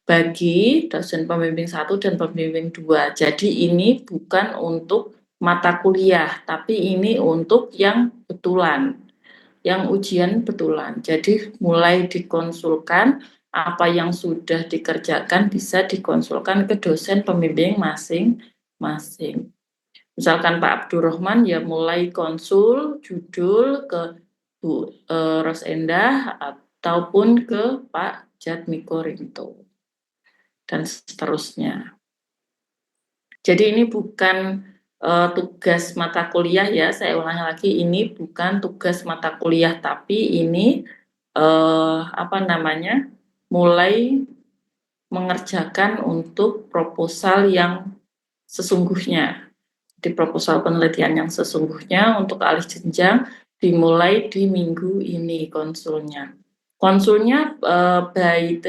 bagi dosen pembimbing 1 dan pembimbing 2. Jadi ini bukan untuk mata kuliah, tapi ini untuk yang betulan, yang ujian betulan. Jadi mulai dikonsulkan apa yang sudah dikerjakan bisa dikonsulkan ke dosen pembimbing masing-masing. Misalkan Pak Abdurrahman ya mulai konsul judul ke Bu Rosendah ataupun ke Pak Jatmiko Rinto dan seterusnya. Jadi ini bukan tugas mata kuliah ya, saya ulangi lagi, ini bukan tugas mata kuliah, tapi ini mulai mengerjakan untuk proposal yang sesungguhnya. Di proposal penelitian yang sesungguhnya untuk alih jenjang dimulai di minggu ini konsulnya. Konsulnya by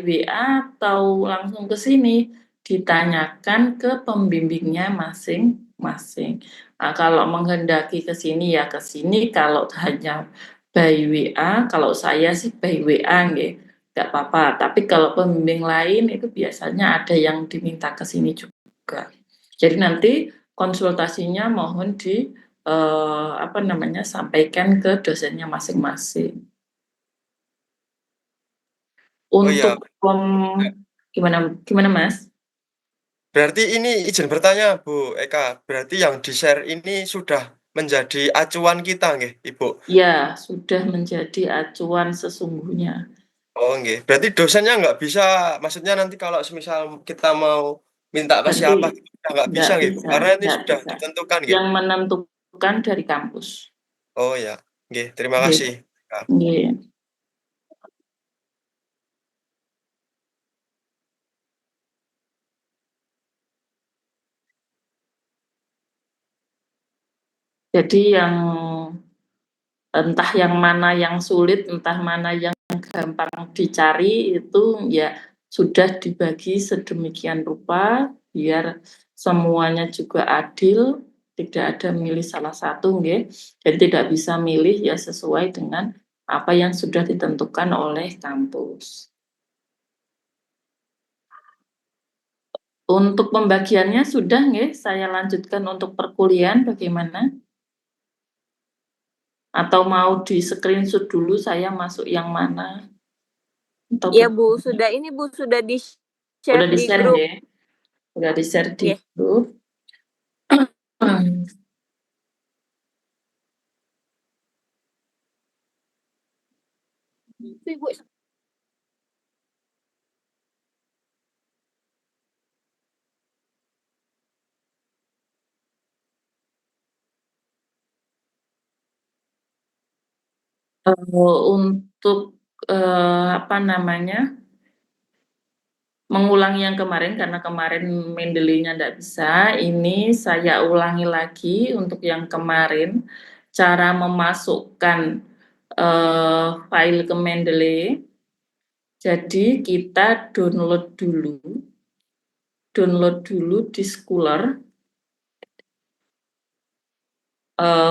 WA atau langsung ke sini ditanyakan ke pembimbingnya masing-masing. Nah, kalau menghendaki ke sini ya ke sini, kalau hanya by WA, kalau saya sih by WA nggak apa-apa. Tapi kalau pembimbing lain itu biasanya ada yang diminta ke sini juga. Jadi nanti konsultasinya mohon sampaikan ke dosennya masing-masing. iya. Untuk gimana Mas? Berarti ini izin bertanya Bu Eka, berarti yang di-share ini sudah menjadi acuan kita nggih, Ibu? Ya, sudah menjadi acuan sesungguhnya. Oh nggih, berarti dosennya nggak bisa, maksudnya nanti kalau semisal kita mau minta ke Berarti siapa gitu, udah nggak bisa nggih Bu? Karena ini nggak sudah bisa. ditentukan nggih? Yang menentukan dari kampus. Oh ya, nggih, terima Nggih. kasih, Kak. Nggih. Jadi yang entah yang mana yang sulit, entah mana yang gampang dicari itu ya sudah dibagi sedemikian rupa biar semuanya juga adil, tidak ada milih salah satu nggih. Jadi tidak bisa milih ya sesuai dengan apa yang sudah ditentukan oleh kampus. Untuk pembagiannya sudah nggih, saya lanjutkan untuk perkuliahan bagaimana? Atau mau di screenshot dulu saya masuk yang mana? Iya Bu, sudah ini Bu, sudah di-share di grup. Ya? Udah di-share di Yeah. grup. Bu. Untuk mengulangi yang kemarin karena kemarin Mendeley-nya tidak bisa, ini saya ulangi lagi untuk yang kemarin cara memasukkan file ke Mendeley. Jadi kita download dulu di Scholar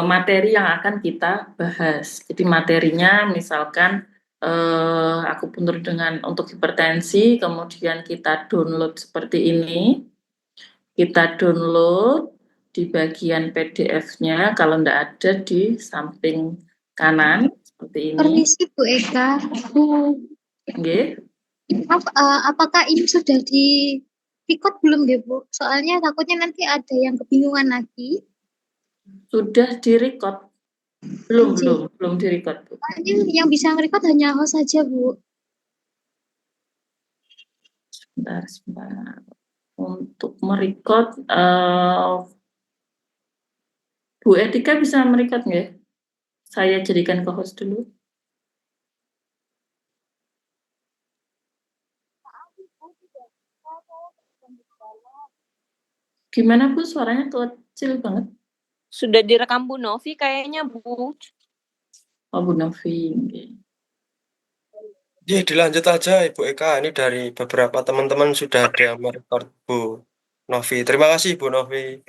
materi yang akan kita bahas. Jadi materinya misalkan aku puntur dengan untuk hipertensi, kemudian kita download seperti ini. Kita download di bagian PDF-nya, kalau tidak ada di samping kanan seperti ini. Permisi Bu Eka. Nggih. Apakah ini sudah di record belum ya Bu? Soalnya takutnya nanti ada yang kebingungan lagi. Sudah di-record. Belum di-record Bu. Yang bisa nge-record hanya host saja Bu. Sebentar. Untuk merecord Bu Etika bisa merecord nggak? Saya jadikan ke host dulu. Gimana Bu? Suaranya kecil banget. Sudah direkam Bu Novi kayaknya Bu. Oh Bu Novi. Ya, dilanjut aja Ibu Eka, ini dari beberapa teman-teman sudah ada yang merekord Bu Novi. Terima kasih Bu Novi.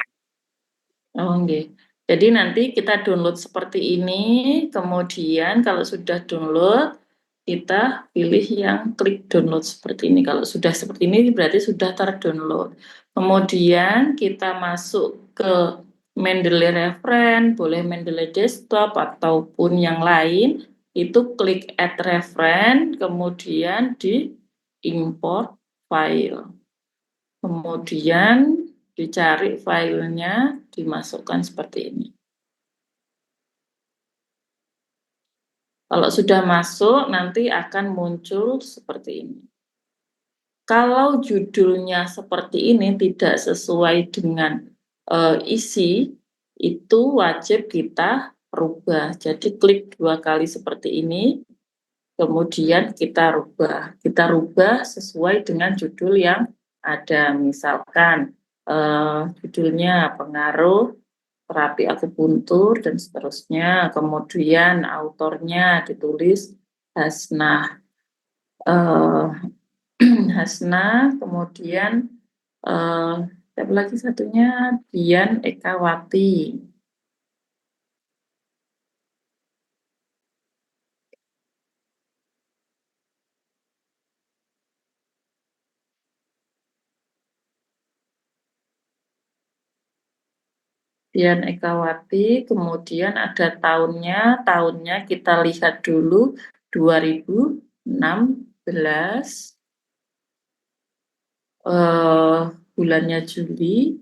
Oh nggih. Jadi nanti kita download seperti ini, kemudian kalau sudah download, kita pilih yang klik download seperti ini. Kalau sudah seperti ini berarti sudah terdownload. Kemudian kita masuk ke Mendeley Reference, boleh Mendeley Desktop ataupun yang lain. Itu klik add reference, kemudian di import file. Kemudian dicari filenya, dimasukkan seperti ini. Kalau sudah masuk, nanti akan muncul seperti ini. Kalau judulnya seperti ini tidak sesuai dengan isi, itu wajib kita rubah. Jadi klik 2 kali seperti ini, kemudian kita rubah. Kita rubah sesuai dengan judul yang ada. Misalkan judulnya pengaruh terapi akupuntur dan seterusnya. Kemudian autornya ditulis Hasnah. Hasnah, kemudian siapa lagi satunya, Dian Ekawati. Dian Ekawati, kemudian ada tahunnya kita lihat dulu 2016, bulannya Juli,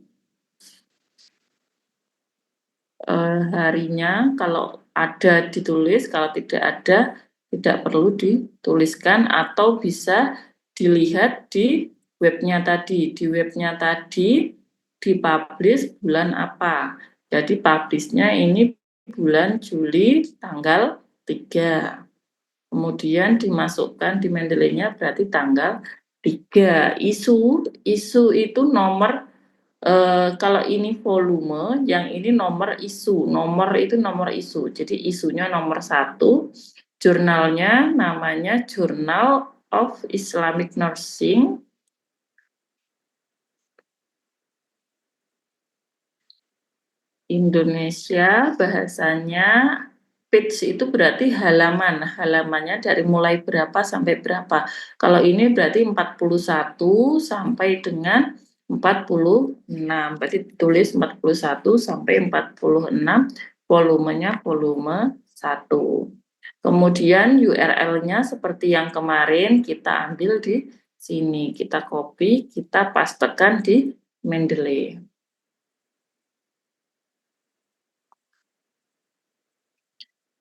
harinya kalau ada ditulis, kalau tidak ada tidak perlu dituliskan, atau bisa dilihat di webnya tadi. Di webnya tadi dipublish bulan apa. Jadi publishnya ini bulan Juli tanggal 3. Kemudian dimasukkan di Mendeley-nya berarti tanggal 3. Isu itu nomor, kalau ini volume, yang ini nomor isu. Nomor itu nomor isu. Jadi isunya nomor 1. Jurnalnya namanya Journal of Islamic Nursing. Indonesia, bahasanya page itu berarti halaman. Halamannya dari mulai berapa sampai berapa. Kalau ini berarti 41 sampai dengan 46. Berarti ditulis 41 sampai 46. Volumenya volume 1. Kemudian URL-nya seperti yang kemarin kita ambil di sini. Kita copy, kita pastekan di Mendeley.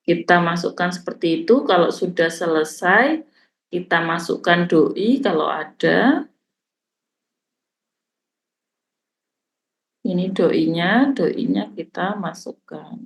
Kita masukkan seperti itu. Kalau sudah selesai, kita masukkan doi kalau ada. Ini doi-nya kita masukkan.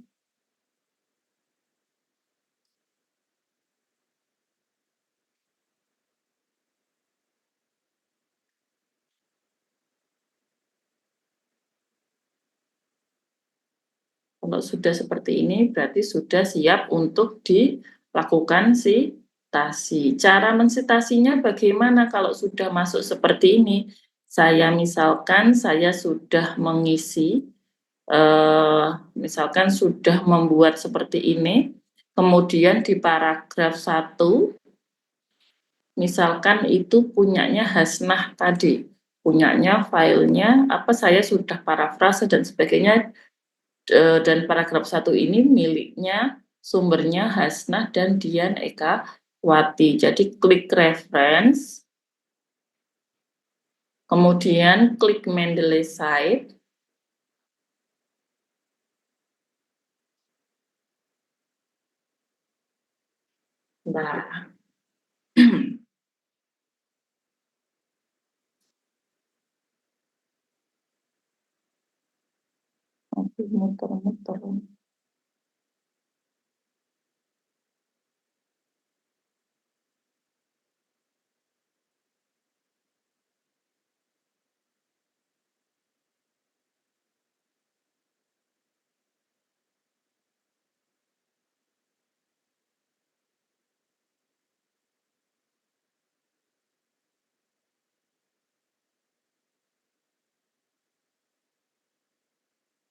Kalau sudah seperti ini, berarti sudah siap untuk dilakukan sitasi. Cara mensitasinya bagaimana kalau sudah masuk seperti ini? Misalkan saya sudah mengisi, misalkan sudah membuat seperti ini, kemudian di paragraf 1, misalkan itu punyanya Hasnah tadi, punyanya filenya, saya sudah parafrase dan sebagainya, dan paragraf 1 ini miliknya, sumbernya Hasnah dan Dian Ekawati. Jadi klik reference, kemudian klik Mendeley site. Nah, muter-muter.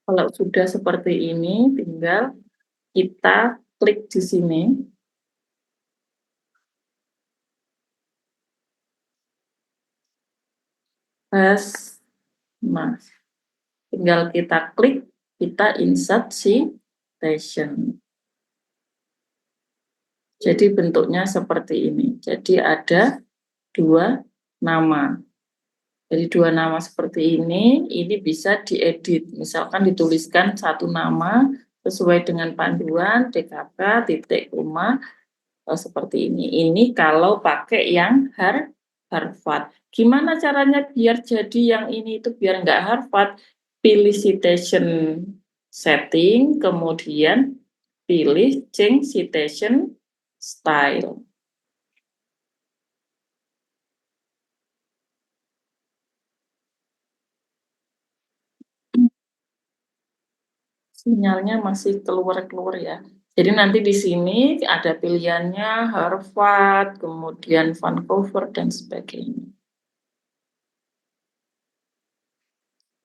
Kalau sudah seperti ini, tinggal kita klik di sini. Pas Mas. Tinggal kita klik, kita insert citation. Jadi bentuknya seperti ini. Jadi ada 2 nama. Jadi 2 nama seperti ini bisa diedit. Misalkan dituliskan 1 nama sesuai dengan panduan DKK titik koma seperti ini. Ini kalau pakai yang Harvard. Gimana caranya biar jadi yang ini itu biar nggak Harvard? Pilih citation setting, kemudian pilih change citation style. Sinyalnya masih keluar-keluar ya. Jadi nanti di sini ada pilihannya Harvard, kemudian Vancouver, dan sebagainya.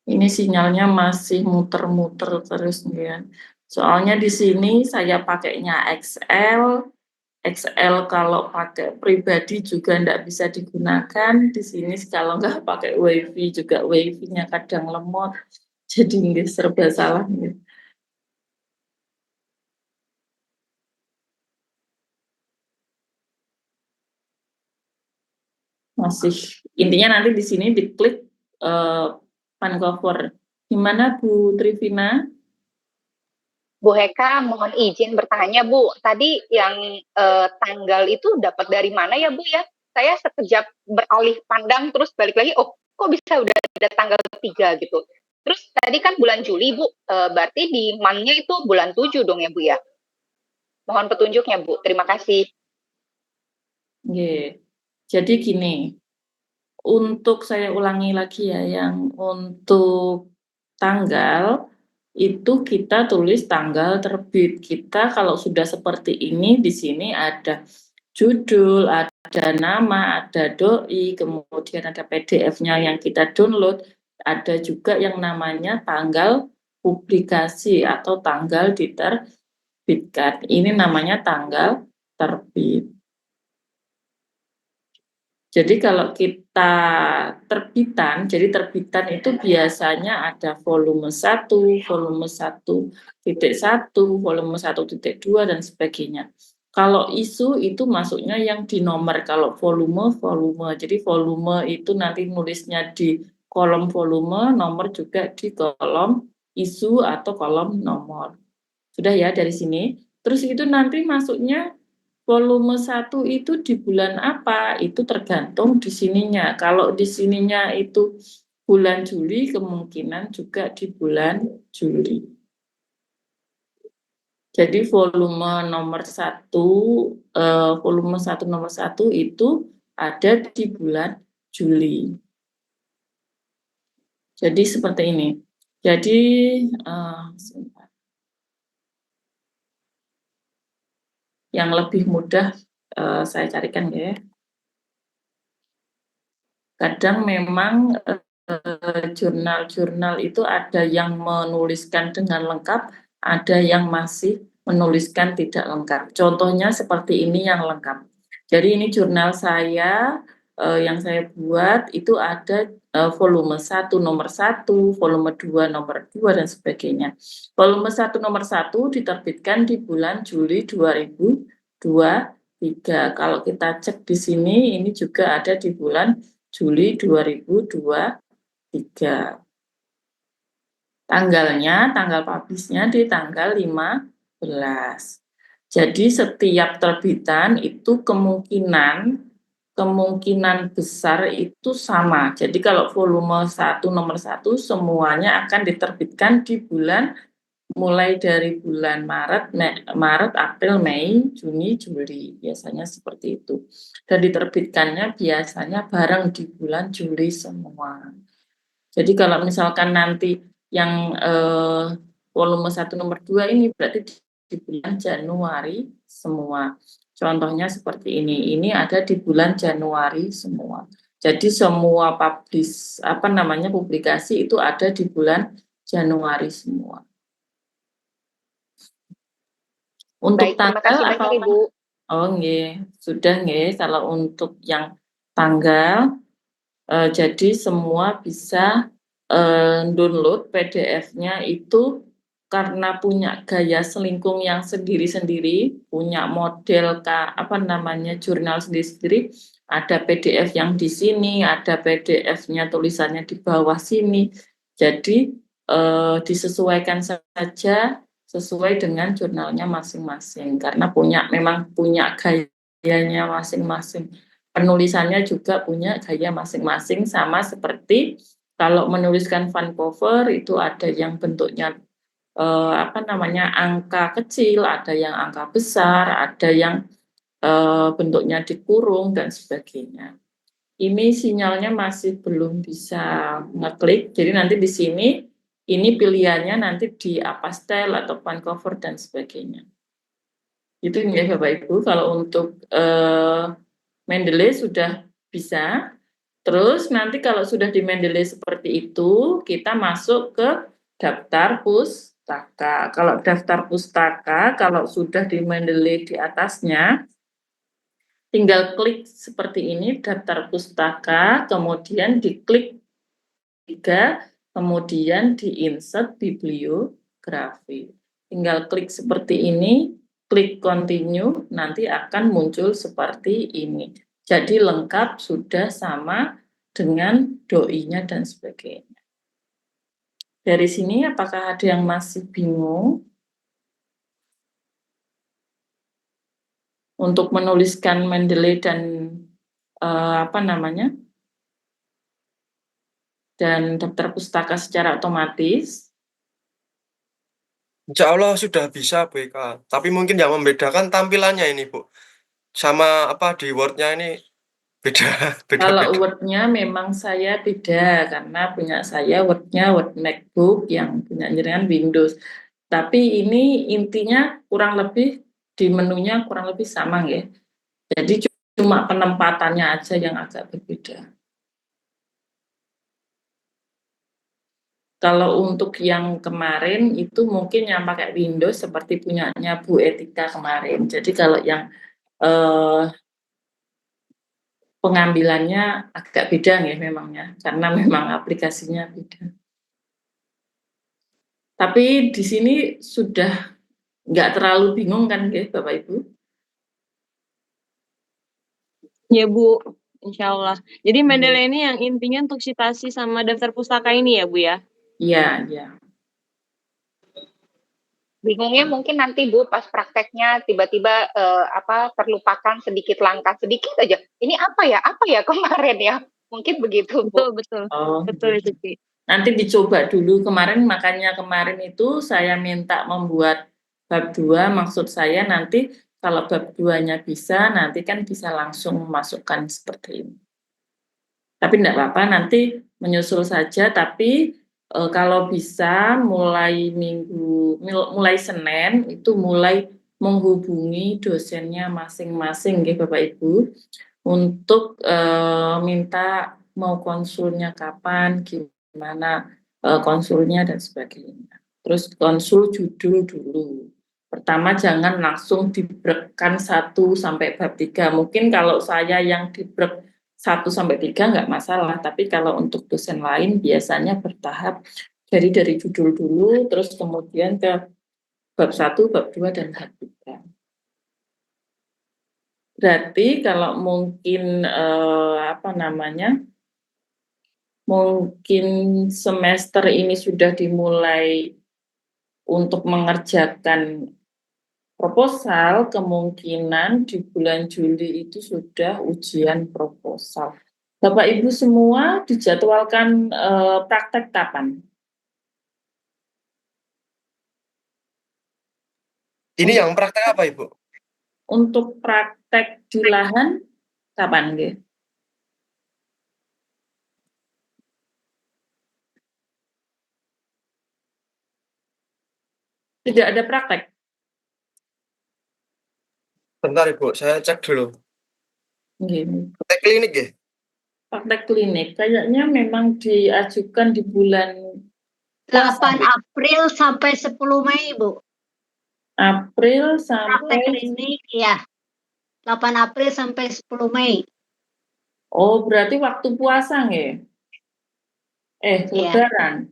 Ini sinyalnya masih muter-muter terus ya. Soalnya di sini saya pakainya XL. XL kalau pakai pribadi juga tidak bisa digunakan. Di sini kalau nggak pakai WiFi juga WiFi-nya kadang lemot. Jadi nggak serba salah gitu. Masih intinya nanti di sini diklik Vancouver. Gimana Bu Trivina? Bu Heka, mohon izin bertanya Bu. Tadi yang tanggal itu dapat dari mana ya Bu ya? Saya sekejap beralih pandang terus balik lagi, oh kok bisa udah ada tanggal 3 gitu. Terus tadi kan bulan Juli Bu, berarti di month-nya itu bulan 7 dong ya Bu ya? Mohon petunjuknya Bu, terima kasih. Yeah. Jadi gini, untuk saya ulangi lagi ya, yang untuk tanggal itu kita tulis tanggal terbit. Kita kalau sudah seperti ini di sini ada judul, ada nama, ada doi, kemudian ada PDF-nya yang kita download, ada juga yang namanya tanggal publikasi atau tanggal diterbitkan. Ini namanya tanggal terbit. Jadi kalau kita terbitan, jadi terbitan itu biasanya ada volume 1, volume 1.1, volume 1.2 dan sebagainya. Kalau isu itu masuknya yang di nomor, kalau volume. Jadi volume itu nanti nulisnya di kolom volume, nomor juga di kolom isu atau kolom nomor. Sudah ya dari sini. Terus itu nanti masuknya volume 1 itu di bulan apa? Itu tergantung di sininya. Kalau di sininya itu bulan Juli, kemungkinan juga di bulan Juli. Jadi volume nomor 1, volume 1 nomor 1 itu ada di bulan Juli. Jadi seperti ini. Jadi yang lebih mudah saya carikan ya. Kadang memang jurnal-jurnal itu ada yang menuliskan dengan lengkap, ada yang masih menuliskan tidak lengkap. Contohnya seperti ini yang lengkap. Jadi ini jurnal saya yang saya buat itu ada volume 1 nomor 1, volume 2 nomor 2 dan sebagainya. Volume 1 nomor 1 diterbitkan di bulan Juli 2023. Kalau kita cek di sini ini juga ada di bulan Juli 2023. Tanggalnya, tanggal publish-nya di tanggal 15. Jadi setiap terbitan itu kemungkinan besar itu sama. Jadi kalau volume 1 nomor 1 semuanya akan diterbitkan di bulan mulai dari bulan Maret, April, Mei, Juni, Juli. Biasanya seperti itu. Dan diterbitkannya biasanya bareng di bulan Juli semua. Jadi kalau misalkan nanti yang volume 1 nomor 2 ini berarti di bulan Januari semua. Contohnya seperti ini. Ini ada di bulan Januari semua. Jadi semua publikasi itu ada di bulan Januari semua. Untuk baik, tanggal banyak, Ibu. Oh nggih, sudah nggih. Kalau untuk yang tanggal Jadi semua bisa download PDF-nya itu karena punya gaya selingkung yang sendiri-sendiri, punya model jurnal sendiri-sendiri, ada PDF yang di sini, ada PDF-nya tulisannya di bawah sini. Jadi disesuaikan saja sesuai dengan jurnalnya masing-masing karena memang punya gayanya masing-masing. Penulisannya juga punya gaya masing-masing, sama seperti kalau menuliskan Vancouver itu ada yang bentuknya angka kecil, ada yang angka besar, ada yang bentuknya dikurung dan sebagainya. Ini sinyalnya masih belum bisa ngeklik, jadi nanti di sini ini pilihannya nanti di Apastel atau Vancouver dan sebagainya. Itu ya Bapak Ibu, kalau untuk Mendeley sudah bisa. Terus nanti kalau sudah di Mendeley seperti itu, kita masuk ke daftar pustaka. Kalau daftar pustaka, kalau sudah di Mendeley di atasnya, tinggal klik seperti ini, daftar pustaka, kemudian diklik 3, kemudian di-insert bibliografi. Tinggal klik seperti ini, klik continue, nanti akan muncul seperti ini. Jadi lengkap sudah sama dengan doi-nya dan sebagainya. Dari sini apakah ada yang masih bingung? Untuk menuliskan Mendeley dan dan daftar pustaka secara otomatis? Insya Allah sudah bisa Bu Eka. Tapi mungkin yang membedakan tampilannya ini Bu. Sama di Word-nya ini beda. Kalau Word-nya memang saya beda karena punya saya Word-nya Word MacBook, yang punya jenengan Windows. Tapi ini intinya kurang lebih di menunya kurang lebih sama ya. Jadi cuma penempatannya aja yang agak berbeda. Kalau untuk yang kemarin itu mungkin yang pakai Windows seperti punyanya Bu Etika kemarin. Jadi kalau yang pengambilannya agak beda ya memangnya, karena memang aplikasinya beda. Tapi di sini sudah nggak terlalu bingung kan ya Bapak Ibu? Ya Bu, insya Allah. Jadi Mendeley ini yang intinya untuk citasi sama daftar pustaka ini ya Bu ya? Iya, iya. Bingungnya mungkin nanti Bu pas prakteknya tiba-tiba terlupakan sedikit langkah sedikit aja. Ini apa ya kemarin ya? Mungkin begitu Bu. Betul. Oh, Betul itu Ci. nanti dicoba dulu kemarin, makanya kemarin itu saya minta membuat bab 2, maksud saya nanti kalau bab 2-nya bisa, nanti kan bisa langsung memasukkan seperti ini. Tapi enggak apa-apa, nanti menyusul saja, tapi kalau bisa mulai Senin itu mulai menghubungi dosennya masing-masing ya Bapak Ibu untuk minta mau konsulnya kapan, gimana konsulnya dan sebagainya. Terus konsul judul dulu. Pertama jangan langsung dibrekkan 1 sampai bab 3. Mungkin kalau saya yang dibrek 1 sampai 3 nggak masalah, tapi kalau untuk dosen lain biasanya bertahap. Jadi dari judul dulu, terus kemudian ke bab 1, bab 2, dan bab 3. Berarti kalau mungkin mungkin semester ini sudah dimulai untuk mengerjakan proposal, kemungkinan di bulan Juli itu sudah ujian proposal. Bapak Ibu semua dijadwalkan praktek kapan? Ini yang praktek apa Ibu? Untuk praktek di lahan kapan nggih? Tidak ada praktek. Bentar Ibu, saya cek dulu. Nggih. Praktek klinik ya? Praktek klinik kayaknya memang diajukan di bulan 8 April sampai 10 Mei, Bu. April sampai Praktek klinik ya. 8 April sampai 10 Mei. Oh, berarti waktu puasa nggih? Iya. Lebaran.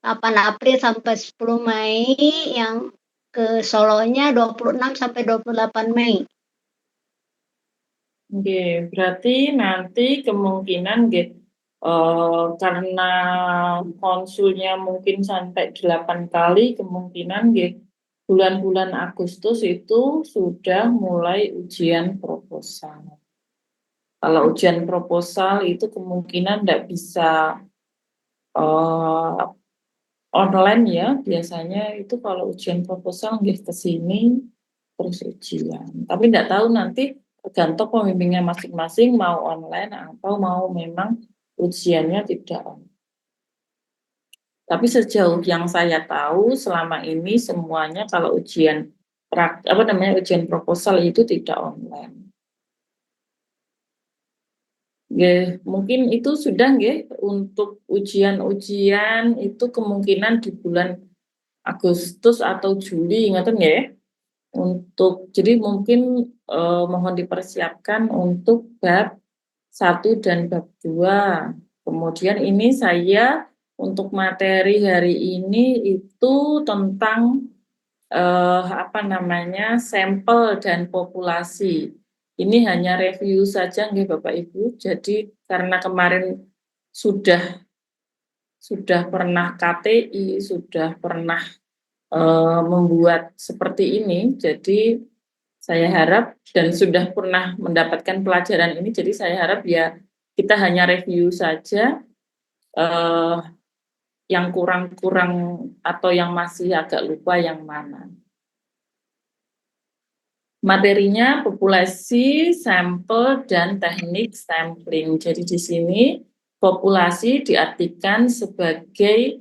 8 April sampai 10 Mei, yang ke Solonya 26 sampai 28 Mei. Nggih, berarti nanti kemungkinan nggih, karena konsulnya mungkin sampai 8 kali, kemungkinan nggih bulan-bulan Agustus itu sudah mulai ujian proposal. Kalau ujian proposal itu kemungkinan nggak bisa online ya, biasanya itu kalau ujian proposal nggih ke sini terus ujian. Tapi nggak tahu nanti tergantung pembimbingnya masing-masing mau online atau mau memang ujiannya tidak online. Tapi sejauh yang saya tahu selama ini semuanya kalau ujian ujian proposal itu tidak online. Nggih, mungkin itu sudah nggih untuk ujian-ujian itu kemungkinan di bulan Agustus atau Juli, ngoten nggih? Jadi mungkin mohon dipersiapkan untuk bab 1 dan bab 2. Kemudian ini saya untuk materi hari ini itu tentang sampel dan populasi. Ini hanya review saja nggih Bapak Ibu. Jadi karena kemarin sudah pernah KTI, sudah pernah membuat seperti ini, jadi saya harap dan sudah pernah mendapatkan pelajaran ini, jadi saya harap ya kita hanya review saja yang kurang-kurang atau yang masih agak lupa yang mana. Materinya populasi, sampel, dan teknik sampling. Jadi di sini populasi diartikan sebagai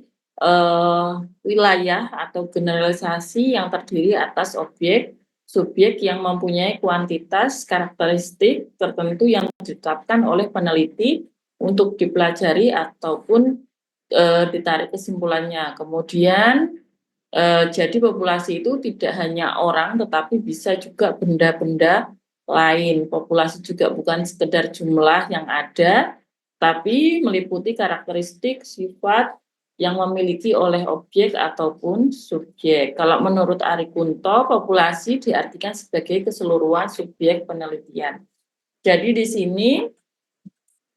wilayah atau generalisasi yang terdiri atas objek, subjek yang mempunyai kuantitas karakteristik tertentu yang ditetapkan oleh peneliti untuk dipelajari ataupun ditarik kesimpulannya. Kemudian jadi populasi itu tidak hanya orang tetapi bisa juga benda-benda lain. Populasi juga bukan sekedar jumlah yang ada, tapi meliputi karakteristik, sifat yang memiliki oleh objek ataupun subjek. Kalau menurut Ari Kunto, populasi diartikan sebagai keseluruhan subjek penelitian. Jadi di sini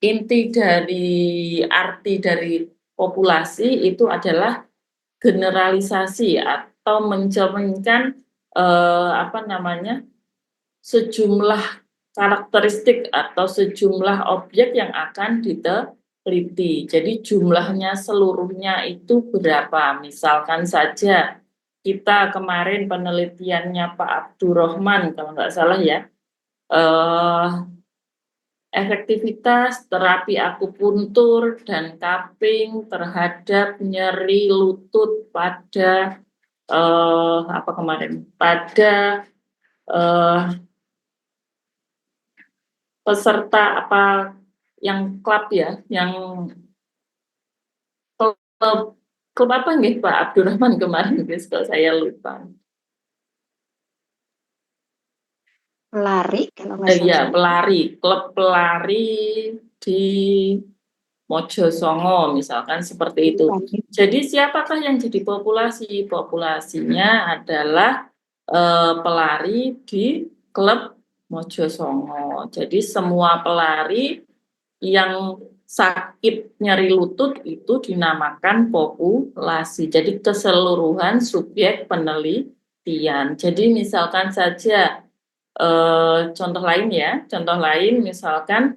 inti dari arti dari populasi itu adalah generalisasi atau mencerminkan sejumlah karakteristik atau sejumlah objek yang akan diteliti. Jadi jumlahnya seluruhnya itu berapa? Misalkan saja kita kemarin penelitiannya Pak Abdurrahman kalau nggak salah ya, efektivitas terapi akupuntur dan cupping terhadap nyeri lutut pada pada peserta yang klub ya, yang klub apa nggih Pak Abdurrahman kemarin guys, kalau saya lupa. Pelari kalau nggak salah. Iya, pelari, klub pelari di Mojosongo misalkan seperti itu. Jadi siapakah yang jadi populasi? Populasinya adalah pelari di klub Mojosongo. Jadi semua pelari yang sakit nyeri lutut itu dinamakan populasi. Jadi keseluruhan subjek penelitian. Jadi misalkan saja contoh lain ya, contoh lain misalkan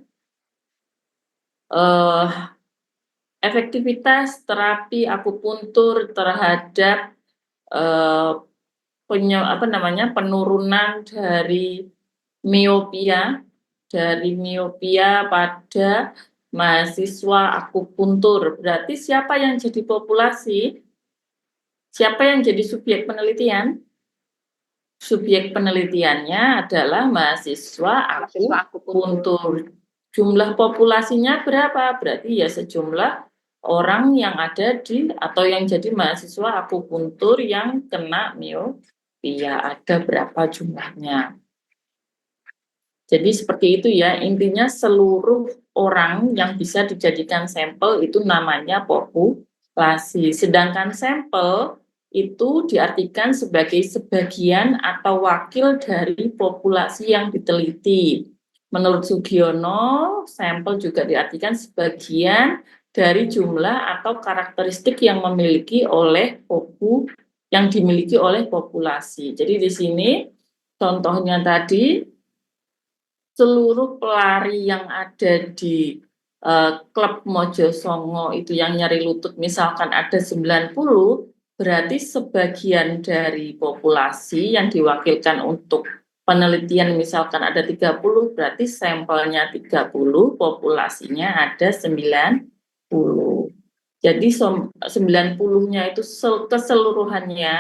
efektivitas terapi akupuntur terhadap penurunan dari miopia pada mahasiswa akupuntur. Berarti siapa yang jadi populasi? Siapa yang jadi subjek penelitian? Subjek penelitiannya adalah mahasiswa akupuntur. Jumlah populasinya berapa? Berarti ya sejumlah orang yang ada atau yang jadi mahasiswa akupuntur yang kena miopia, ada berapa jumlahnya. Jadi seperti itu ya, intinya seluruh orang yang bisa dijadikan sampel itu namanya populasi. Sedangkan sampel itu diartikan sebagai sebagian atau wakil dari populasi yang diteliti. Menurut Sugiono, sampel juga diartikan sebagian dari jumlah atau karakteristik yang dimiliki oleh populasi. Jadi di sini contohnya tadi seluruh pelari yang ada di klub Mojosongo itu yang nyeri lutut misalkan ada 90, berarti sebagian dari populasi yang diwakilkan untuk penelitian misalkan ada 30, berarti sampelnya 30, populasinya ada 90. Jadi 90-nya itu keseluruhannya,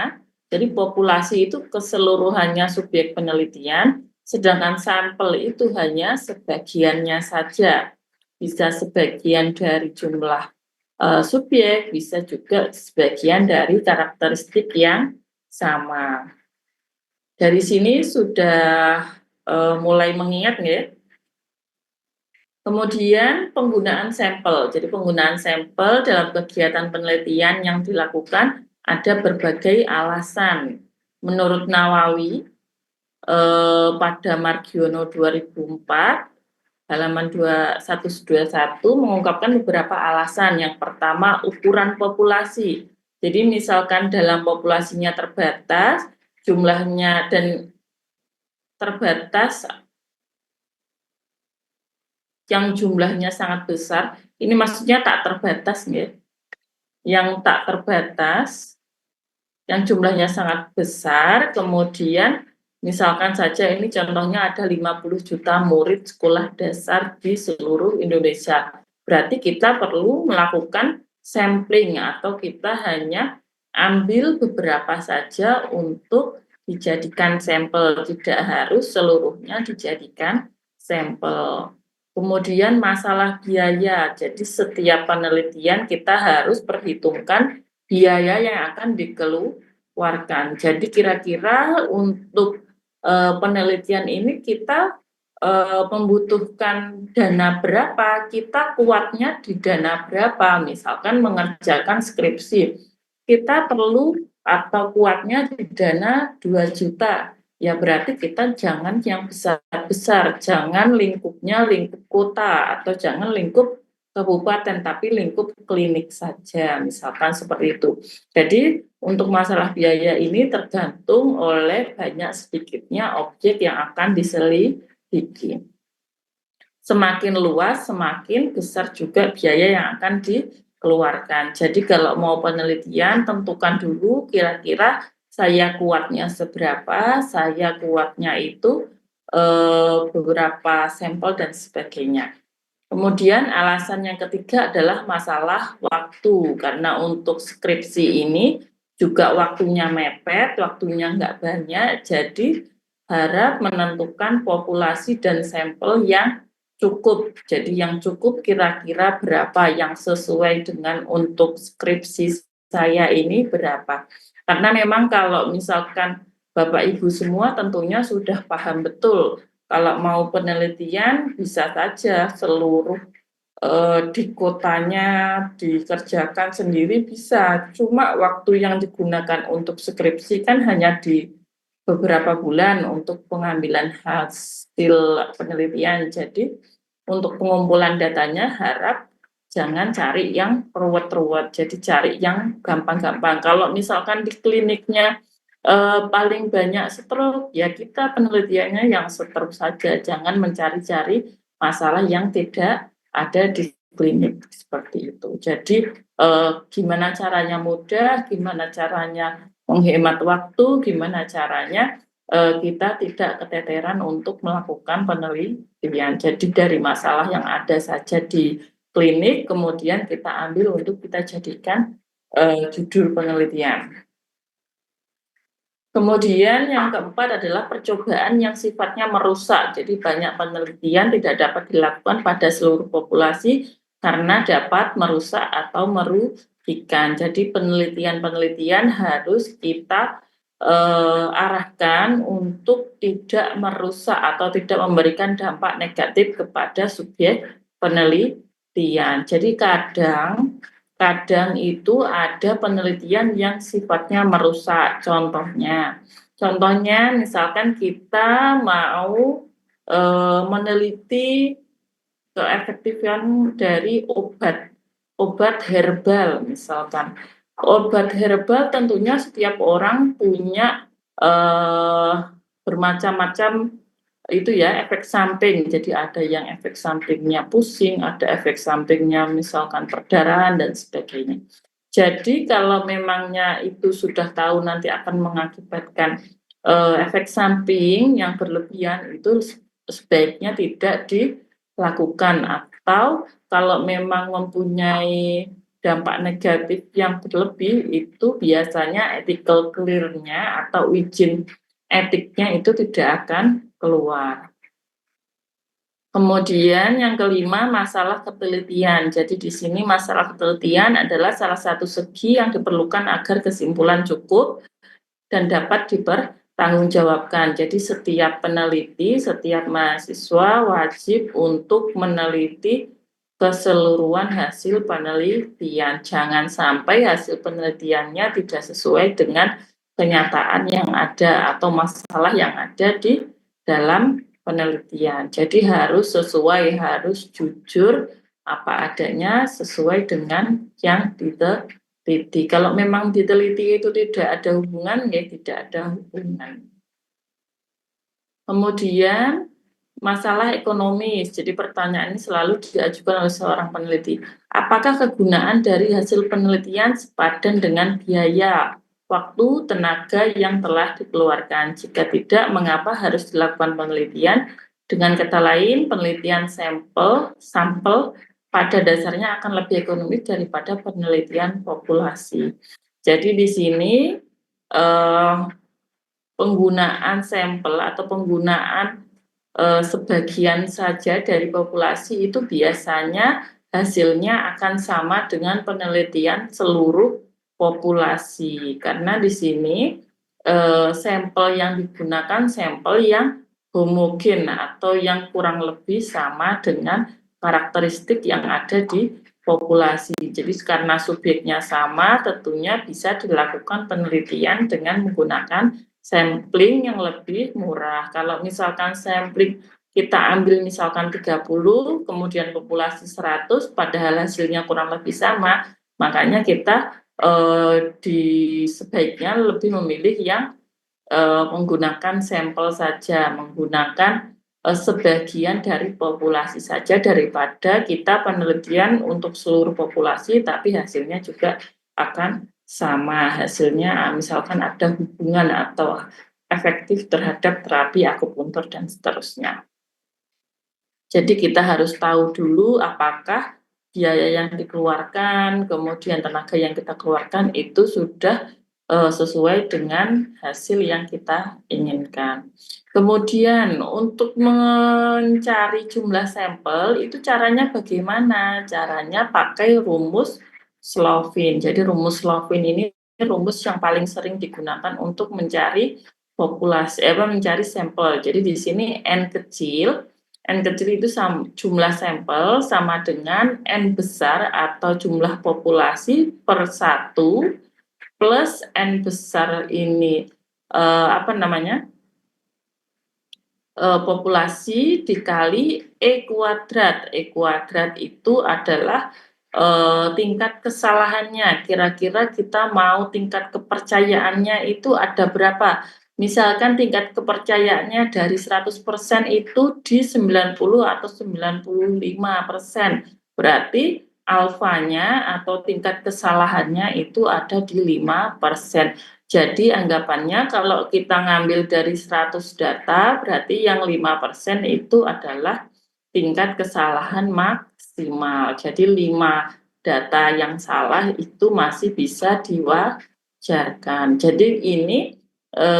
jadi populasi itu keseluruhannya subjek penelitian, sedangkan sampel itu hanya sebagiannya saja. Bisa sebagian dari jumlah subjek, bisa juga sebagian dari karakteristik yang sama. Dari sini sudah mulai mengingat ya. Kemudian penggunaan sampel. Jadi penggunaan sampel dalam kegiatan penelitian yang dilakukan ada berbagai alasan. Menurut Nawawi, pada Margiono 2004, halaman 121 mengungkapkan beberapa alasan. Yang pertama, ukuran populasi. Jadi misalkan dalam populasinya terbatas, jumlahnya dan terbatas yang jumlahnya sangat besar, ini maksudnya tak terbatas ya. Yang tak terbatas, yang jumlahnya sangat besar, kemudian misalkan saja ini contohnya ada 50 juta murid sekolah dasar di seluruh Indonesia. Berarti kita perlu melakukan sampling atau kita hanya ambil beberapa saja untuk dijadikan sampel, tidak harus seluruhnya dijadikan sampel. Kemudian masalah biaya, jadi setiap penelitian kita harus perhitungkan biaya yang akan dikeluarkan. Jadi kira-kira untuk penelitian ini kita membutuhkan dana berapa, kita kuatnya di dana berapa, misalkan mengerjakan skripsi, kita perlu atau kuatnya di dana 2 juta. Ya berarti kita jangan yang besar-besar, jangan lingkupnya lingkup kota atau jangan lingkup kabupaten, tapi lingkup klinik saja, misalkan seperti itu. Jadi untuk masalah biaya ini tergantung oleh banyak sedikitnya objek yang akan diselidiki. Semakin luas, semakin besar juga biaya yang akan dikeluarkan. Jadi kalau mau penelitian, tentukan dulu kira-kira saya kuatnya seberapa, saya kuatnya itu beberapa sampel dan sebagainya. Kemudian alasan yang ketiga adalah masalah waktu, karena untuk skripsi ini juga waktunya mepet, waktunya nggak banyak, jadi harap menentukan populasi dan sampel yang cukup. Jadi yang cukup kira-kira berapa, yang sesuai dengan untuk skripsi saya ini berapa. Karena memang kalau misalkan Bapak Ibu semua tentunya sudah paham betul, kalau mau penelitian bisa saja seluruh di kotanya dikerjakan sendiri bisa, cuma waktu yang digunakan untuk skripsi kan hanya di beberapa bulan untuk pengambilan hasil penelitian. Jadi untuk pengumpulan datanya harap jangan cari yang ruwet-ruwet, jadi cari yang gampang-gampang. Kalau misalkan di kliniknya paling banyak stroke, ya kita penelitiannya yang stroke saja, jangan mencari-cari masalah yang tidak ada di klinik seperti itu. Jadi gimana caranya mudah, gimana caranya menghemat waktu, gimana caranya kita tidak keteteran untuk melakukan penelitian. Jadi dari masalah yang ada saja di klinik, kemudian kita ambil untuk kita jadikan judul penelitian. Kemudian yang keempat adalah percobaan yang sifatnya merusak. Jadi banyak penelitian tidak dapat dilakukan pada seluruh populasi karena dapat merusak atau merugikan. Jadi penelitian-penelitian harus kita arahkan untuk tidak merusak atau tidak memberikan dampak negatif kepada subjek penelitian. Jadi kadang itu ada penelitian yang sifatnya merusak. Contohnya misalkan kita mau meneliti keefektifan dari obat herbal misalkan. Obat herbal tentunya setiap orang punya bermacam-macam itu ya efek samping. Jadi ada yang efek sampingnya pusing, ada efek sampingnya misalkan perdarahan dan sebagainya. Jadi kalau memangnya itu sudah tahu nanti akan mengakibatkan efek samping yang berlebihan, itu sebaiknya tidak dilakukan, atau kalau memang mempunyai dampak negatif yang berlebih, itu biasanya ethical clear-nya atau izin etiknya itu tidak akan keluar. Kemudian yang kelima, masalah ketelitian. Jadi di sini masalah ketelitian adalah salah satu segi yang diperlukan agar kesimpulan cukup dan dapat dipertanggungjawabkan. Jadi setiap peneliti, setiap mahasiswa wajib untuk meneliti keseluruhan hasil penelitian. Jangan sampai hasil penelitiannya tidak sesuai dengan kenyataan yang ada atau masalah yang ada di dalam penelitian. Jadi harus sesuai, harus jujur apa adanya sesuai dengan yang diteliti. Kalau memang diteliti itu tidak ada hubungan, ya tidak ada hubungan. Kemudian masalah ekonomis. Jadi pertanyaan ini selalu diajukan oleh seorang peneliti. Apakah kegunaan dari hasil penelitian sepadan dengan biaya, waktu, tenaga yang telah dikeluarkan? Jika tidak, mengapa harus dilakukan penelitian? Dengan kata lain, penelitian sampel pada dasarnya akan lebih ekonomis daripada penelitian populasi. Jadi di sini penggunaan sampel atau penggunaan sebagian saja dari populasi itu biasanya hasilnya akan sama dengan penelitian seluruh populasi, karena di sini sampel yang digunakan sampel yang homogen atau yang kurang lebih sama dengan karakteristik yang ada di populasi. Jadi karena subjeknya sama, tentunya bisa dilakukan penelitian dengan menggunakan sampling yang lebih murah. Kalau misalkan sampling kita ambil misalkan 30, kemudian populasi 100, padahal hasilnya kurang lebih sama, makanya kita sebaiknya lebih memilih yang menggunakan sampel saja, menggunakan sebagian dari populasi saja, daripada kita penelitian untuk seluruh populasi tapi hasilnya juga akan sama, hasilnya misalkan ada hubungan atau efektif terhadap terapi akupuntur dan seterusnya. Jadi kita harus tahu dulu apakah biaya yang dikeluarkan, kemudian tenaga yang kita keluarkan itu sudah sesuai dengan hasil yang kita inginkan. Kemudian untuk mencari jumlah sampel itu caranya bagaimana? Caranya pakai rumus Slovin. Jadi rumus Slovin ini rumus yang paling sering digunakan untuk mencari populasi, mencari sampel. Jadi di sini N kecil itu jumlah sampel sama dengan N besar atau jumlah populasi per 1 plus N besar ini populasi dikali E kuadrat. E kuadrat itu adalah tingkat kesalahannya. Kira-kira kita mau tingkat kepercayaannya itu ada berapa? Misalkan tingkat kepercayaannya dari 100% itu di 90 atau 95%. Berarti alfanya atau tingkat kesalahannya itu ada di 5%. Jadi anggapannya kalau kita ngambil dari 100 data, berarti yang 5% itu adalah tingkat kesalahan maksimal. Jadi 5 data yang salah itu masih bisa diwajarkan. Jadi ini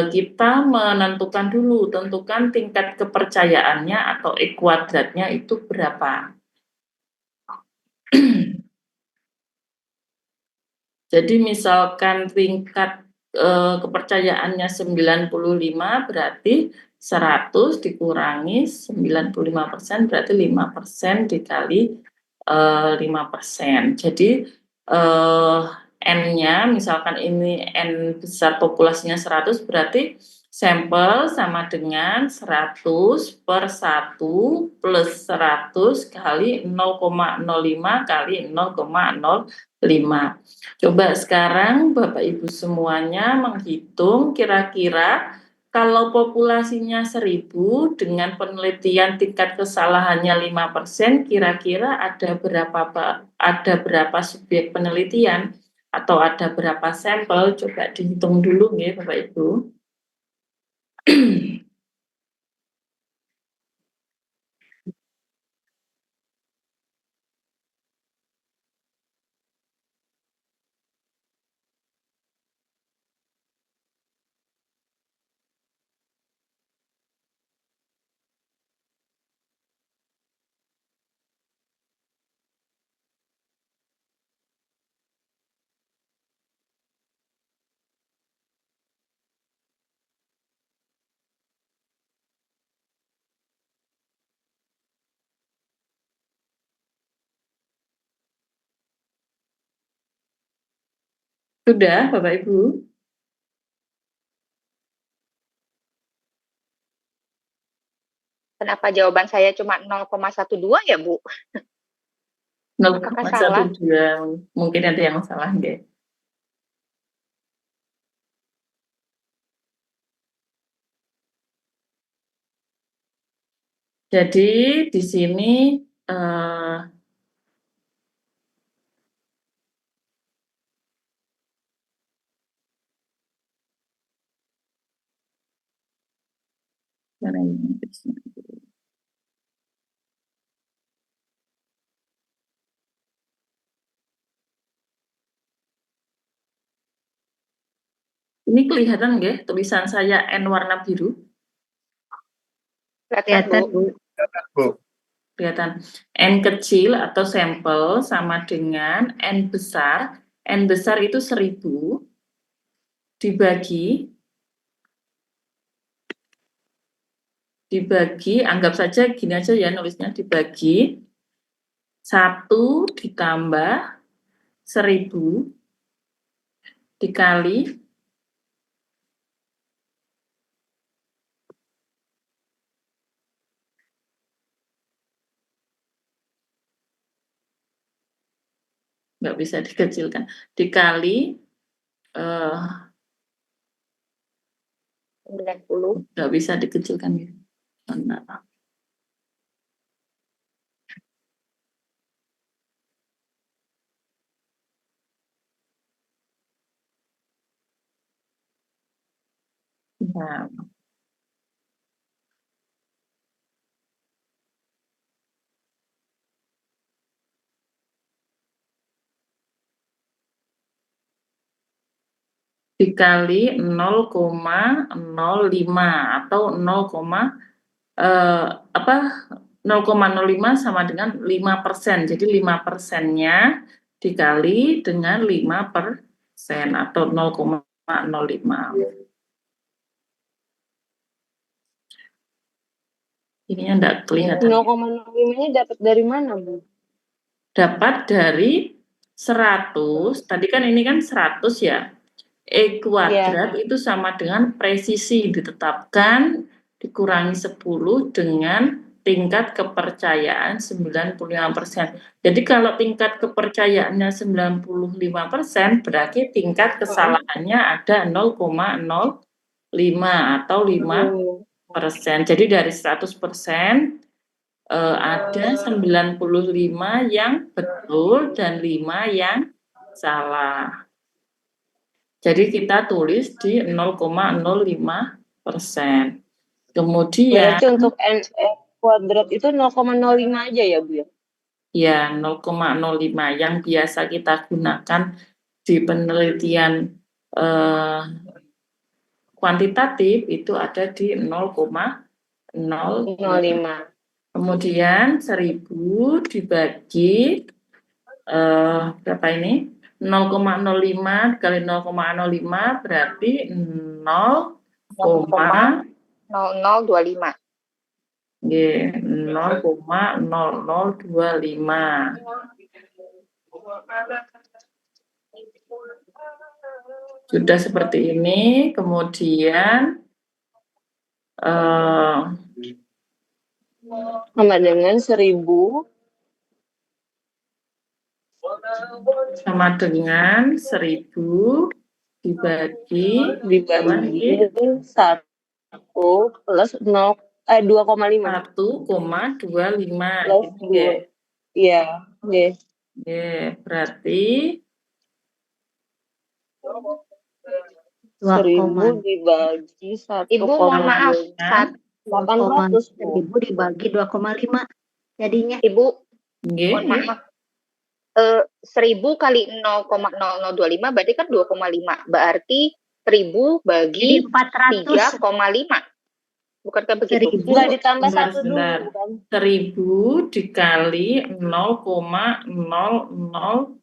kita menentukan dulu, tentukan tingkat kepercayaannya atau E kuadratnya itu berapa. Jadi misalkan tingkat kepercayaannya 95 berarti 100 dikurangi 95% berarti 5% dikali 5%. Jadi N-nya misalkan ini N besar populasinya 100 berarti sampel sama dengan 100 per 1 plus 100 kali 0,05 kali 0,05. Coba sekarang Bapak Ibu semuanya menghitung kira-kira kalau populasinya 1000 dengan penelitian tingkat kesalahannya 5%, kira-kira ada berapa subjek penelitian atau ada berapa sampel? Coba dihitung dulu ya Bapak Ibu. Sudah Bapak Ibu? Kenapa jawaban saya cuma 0,12 ya, Bu? Apakah salah? 0,12 mungkin ada yang salah deh. Jadi di sini ini kelihatan nggih tulisan saya N warna biru? Kelihatan, Bu. Bu. Kelihatan. N kecil atau sampel sama dengan N besar. N besar itu 1000 dibagi, anggap saja gini aja ya nulisnya, dibagi 1 ditambah 1000 dikali nggak bisa dikecilkan, dikali 90. nggak bisa dikecilkan gitu. Nah, dikali 0,05 atau 0,05 sama dengan 5%. Jadi 5%-nya dikali dengan 5% atau 0,05. Ininya enggak kelihatan. 0,05-nya dapat dari mana, Bu? Dapat dari 100. Tadi kan ini kan 100 ya. E kuadrat itu sama dengan presisi ditetapkan dikurangi 10 dengan tingkat kepercayaan 95%. Jadi kalau tingkat kepercayaannya 95% berarti tingkat kesalahannya ada 0,05 atau 5%. Jadi dari 100% ada 95 yang betul dan 5 yang salah. Jadi kita tulis di 0,05%. Kemudian berarti untuk N kuadrat itu 0,05 aja ya, Bu ya? Ya, 0,05 yang biasa kita gunakan di penelitian kuantitatif itu ada di 0,05. Kemudian 1000 dibagi berapa ini? 0,05 dikali 0,05 berarti 0,0025. 0,0025. Nggih, 0,0025. Sudah seperti ini, kemudian Sama dengan 1000 sama dengan 1000 dibagi dibagi 1 plus 2,5 1,25 plus gitu nggih. 2. Iya, nggih. Nggih, berarti 1000 dibagi 1,5. Ibu mohon maaf, 800 Bu. 1000 dibagi 2,5 jadinya. Ibu nggih, mohon maaf. 1000 kali 0,0025 berarti kan 2,5. Berarti 1000 bagi Jadi 400 3,5. Bukankah begitu? 1000 Enggak ditambah Sebentar, 1 dulu sebentar. kan? 1000 dikali 0,0025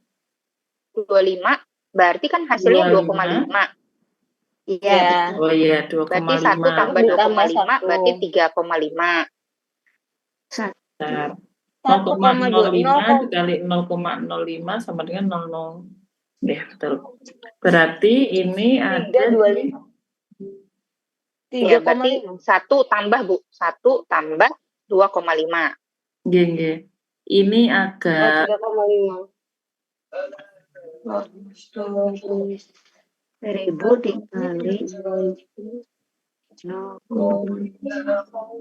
25 berarti kan hasilnya 2,5. Iya, Ya. Oh iya, Berarti 1 2,5. tambah Ditambah 2,5 1. berarti 3,5. Bentar. 1,2 0,05 dikali 0,05 sama dengan 00. Ya, betul. Berarti ini ada di 3,25. Ya, berarti 1 tambah Bu, 1 tambah 2,5. nggih, nggih. Ini agak 3,5. 1000 dikali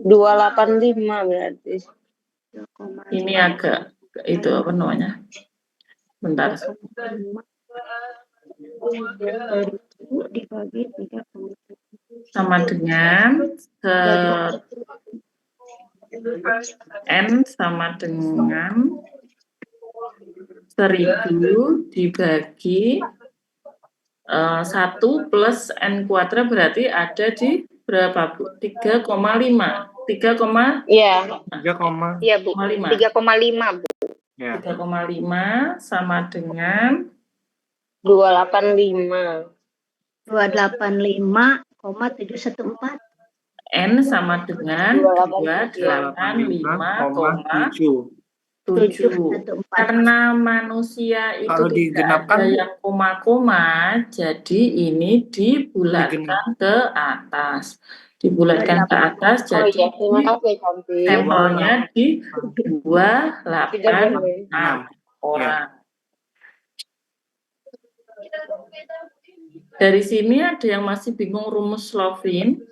285 berarti. ini agak itu apa namanya? Bentar. dibagi 3,5 Sama dengan N sama dengan 1000 dibagi 1 plus N kuadrat berarti ada di berapa Bu? 3,5. 3,5. Iya. 3, Iya Bu, 3,5 Bu. ya. 3,5 sama dengan 285. 285,714. N sama dengan 285,7. 714. Karena manusia itu Kalau tidak digenapkan, ada yang koma-koma, jadi ini dibulatkan ke atas. Dibulatkan ke atas, Oh jadi iya, terima kasih cantik. sampelnya di 286 6. orang. Dari sini ada yang masih bingung rumus Slovin?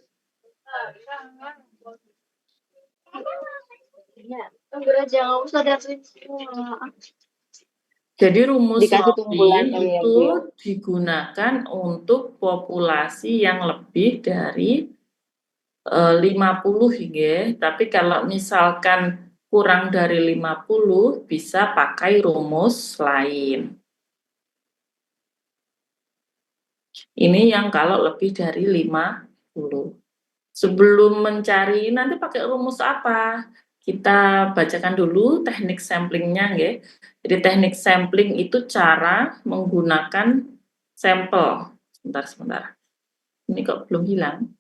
Jadi rumus Dikasih Slovin tumbulatan ya, itu Bu, ya. digunakan untuk populasi yang lebih dari 50 ya. Tapi kalau misalkan kurang dari 50 bisa pakai rumus lain. Ini yang kalau lebih dari 50. Sebelum mencari nanti pakai rumus apa? Kita bacakan dulu teknik samplingnya ya. Jadi teknik sampling itu cara menggunakan sampel. Sebentar. Ini kok belum hilang?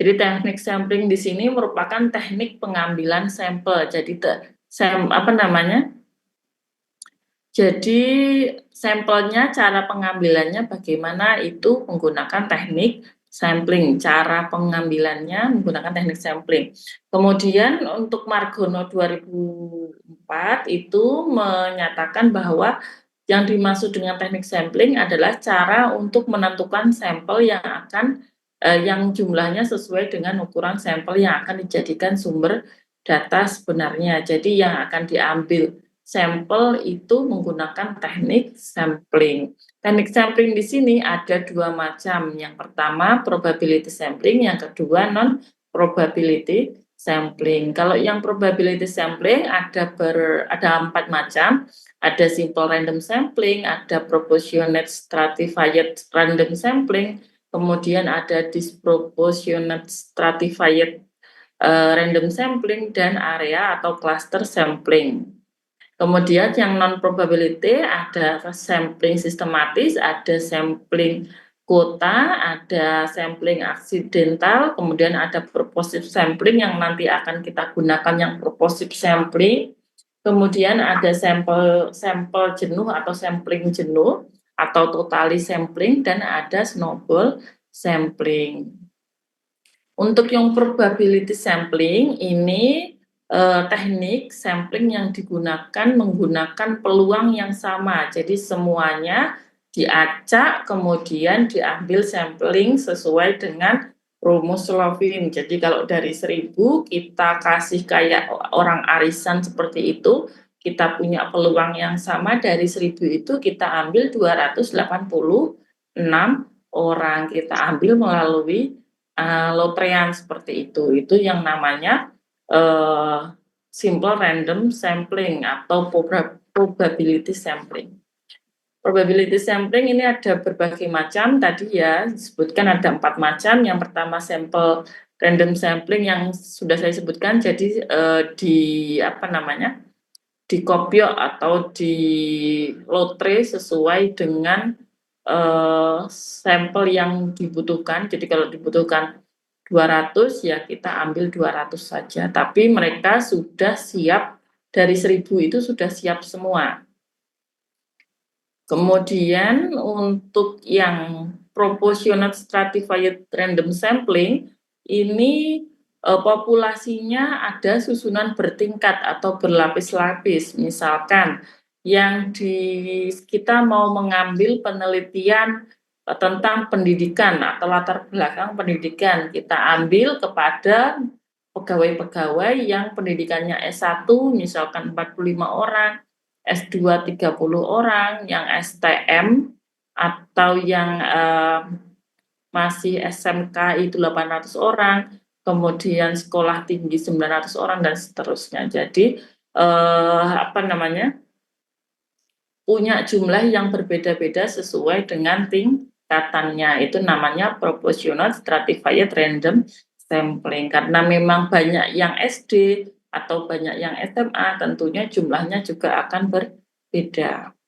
Jadi teknik sampling di sini merupakan teknik pengambilan sampel. Jadi Jadi sampelnya, cara pengambilannya bagaimana itu menggunakan teknik sampling. Cara pengambilannya menggunakan teknik sampling. Kemudian untuk Margono 2004 itu menyatakan bahwa yang dimaksud dengan teknik sampling adalah cara untuk menentukan sampel yang jumlahnya sesuai dengan ukuran sampel yang akan dijadikan sumber data sebenarnya. Jadi yang akan diambil sampel itu menggunakan teknik sampling. Teknik sampling di sini ada 2 macam. Yang pertama probability sampling, yang kedua non-probability sampling. Kalau yang probability sampling ada 4 macam. Ada simple random sampling, ada proportionate stratified random sampling, kemudian ada disproportionate stratified random sampling, dan area atau cluster sampling. Kemudian yang non-probability ada sampling sistematis, ada sampling kuota, ada sampling aksidental, kemudian ada purposive sampling yang nanti akan kita gunakan yang purposive sampling. Kemudian ada sampel jenuh atau sampling jenuh atau totally sampling, dan ada snowball sampling. Untuk yang probability sampling ini teknik sampling yang digunakan menggunakan peluang yang sama. Jadi semuanya diacak kemudian diambil sampling sesuai dengan rumus Slovin. Jadi kalau dari 1000 kita kasih kayak orang arisan seperti itu, kita punya peluang yang sama, dari 1000 itu kita ambil 286 orang, kita ambil melalui lotrean seperti itu. Itu yang namanya simple random sampling atau probability sampling. Probability sampling ini ada berbagai macam, tadi ya disebutkan ada 4 macam. Yang pertama sample random sampling yang sudah saya sebutkan, jadi di kopiok atau di lotre sesuai dengan sampel yang dibutuhkan. Jadi kalau dibutuhkan 200 ya kita ambil 200 saja, tapi mereka sudah siap, dari 1000 itu sudah siap semua. Kemudian untuk yang proportionate stratified random sampling ini populasinya ada susunan bertingkat atau berlapis-lapis. Misalkan yang kita mau mengambil penelitian tentang pendidikan atau latar belakang pendidikan, kita ambil kepada pegawai-pegawai yang pendidikannya S1 misalkan 45 orang, S2 30 orang, yang STM atau yang masih SMK itu 800 orang, kemudian sekolah tinggi 900 orang, dan seterusnya. Jadi punya jumlah yang berbeda-beda sesuai dengan tingkatannya. Itu namanya proportional stratified random sampling. Karena memang banyak yang SD atau banyak yang SMA, tentunya jumlahnya juga akan berbeda.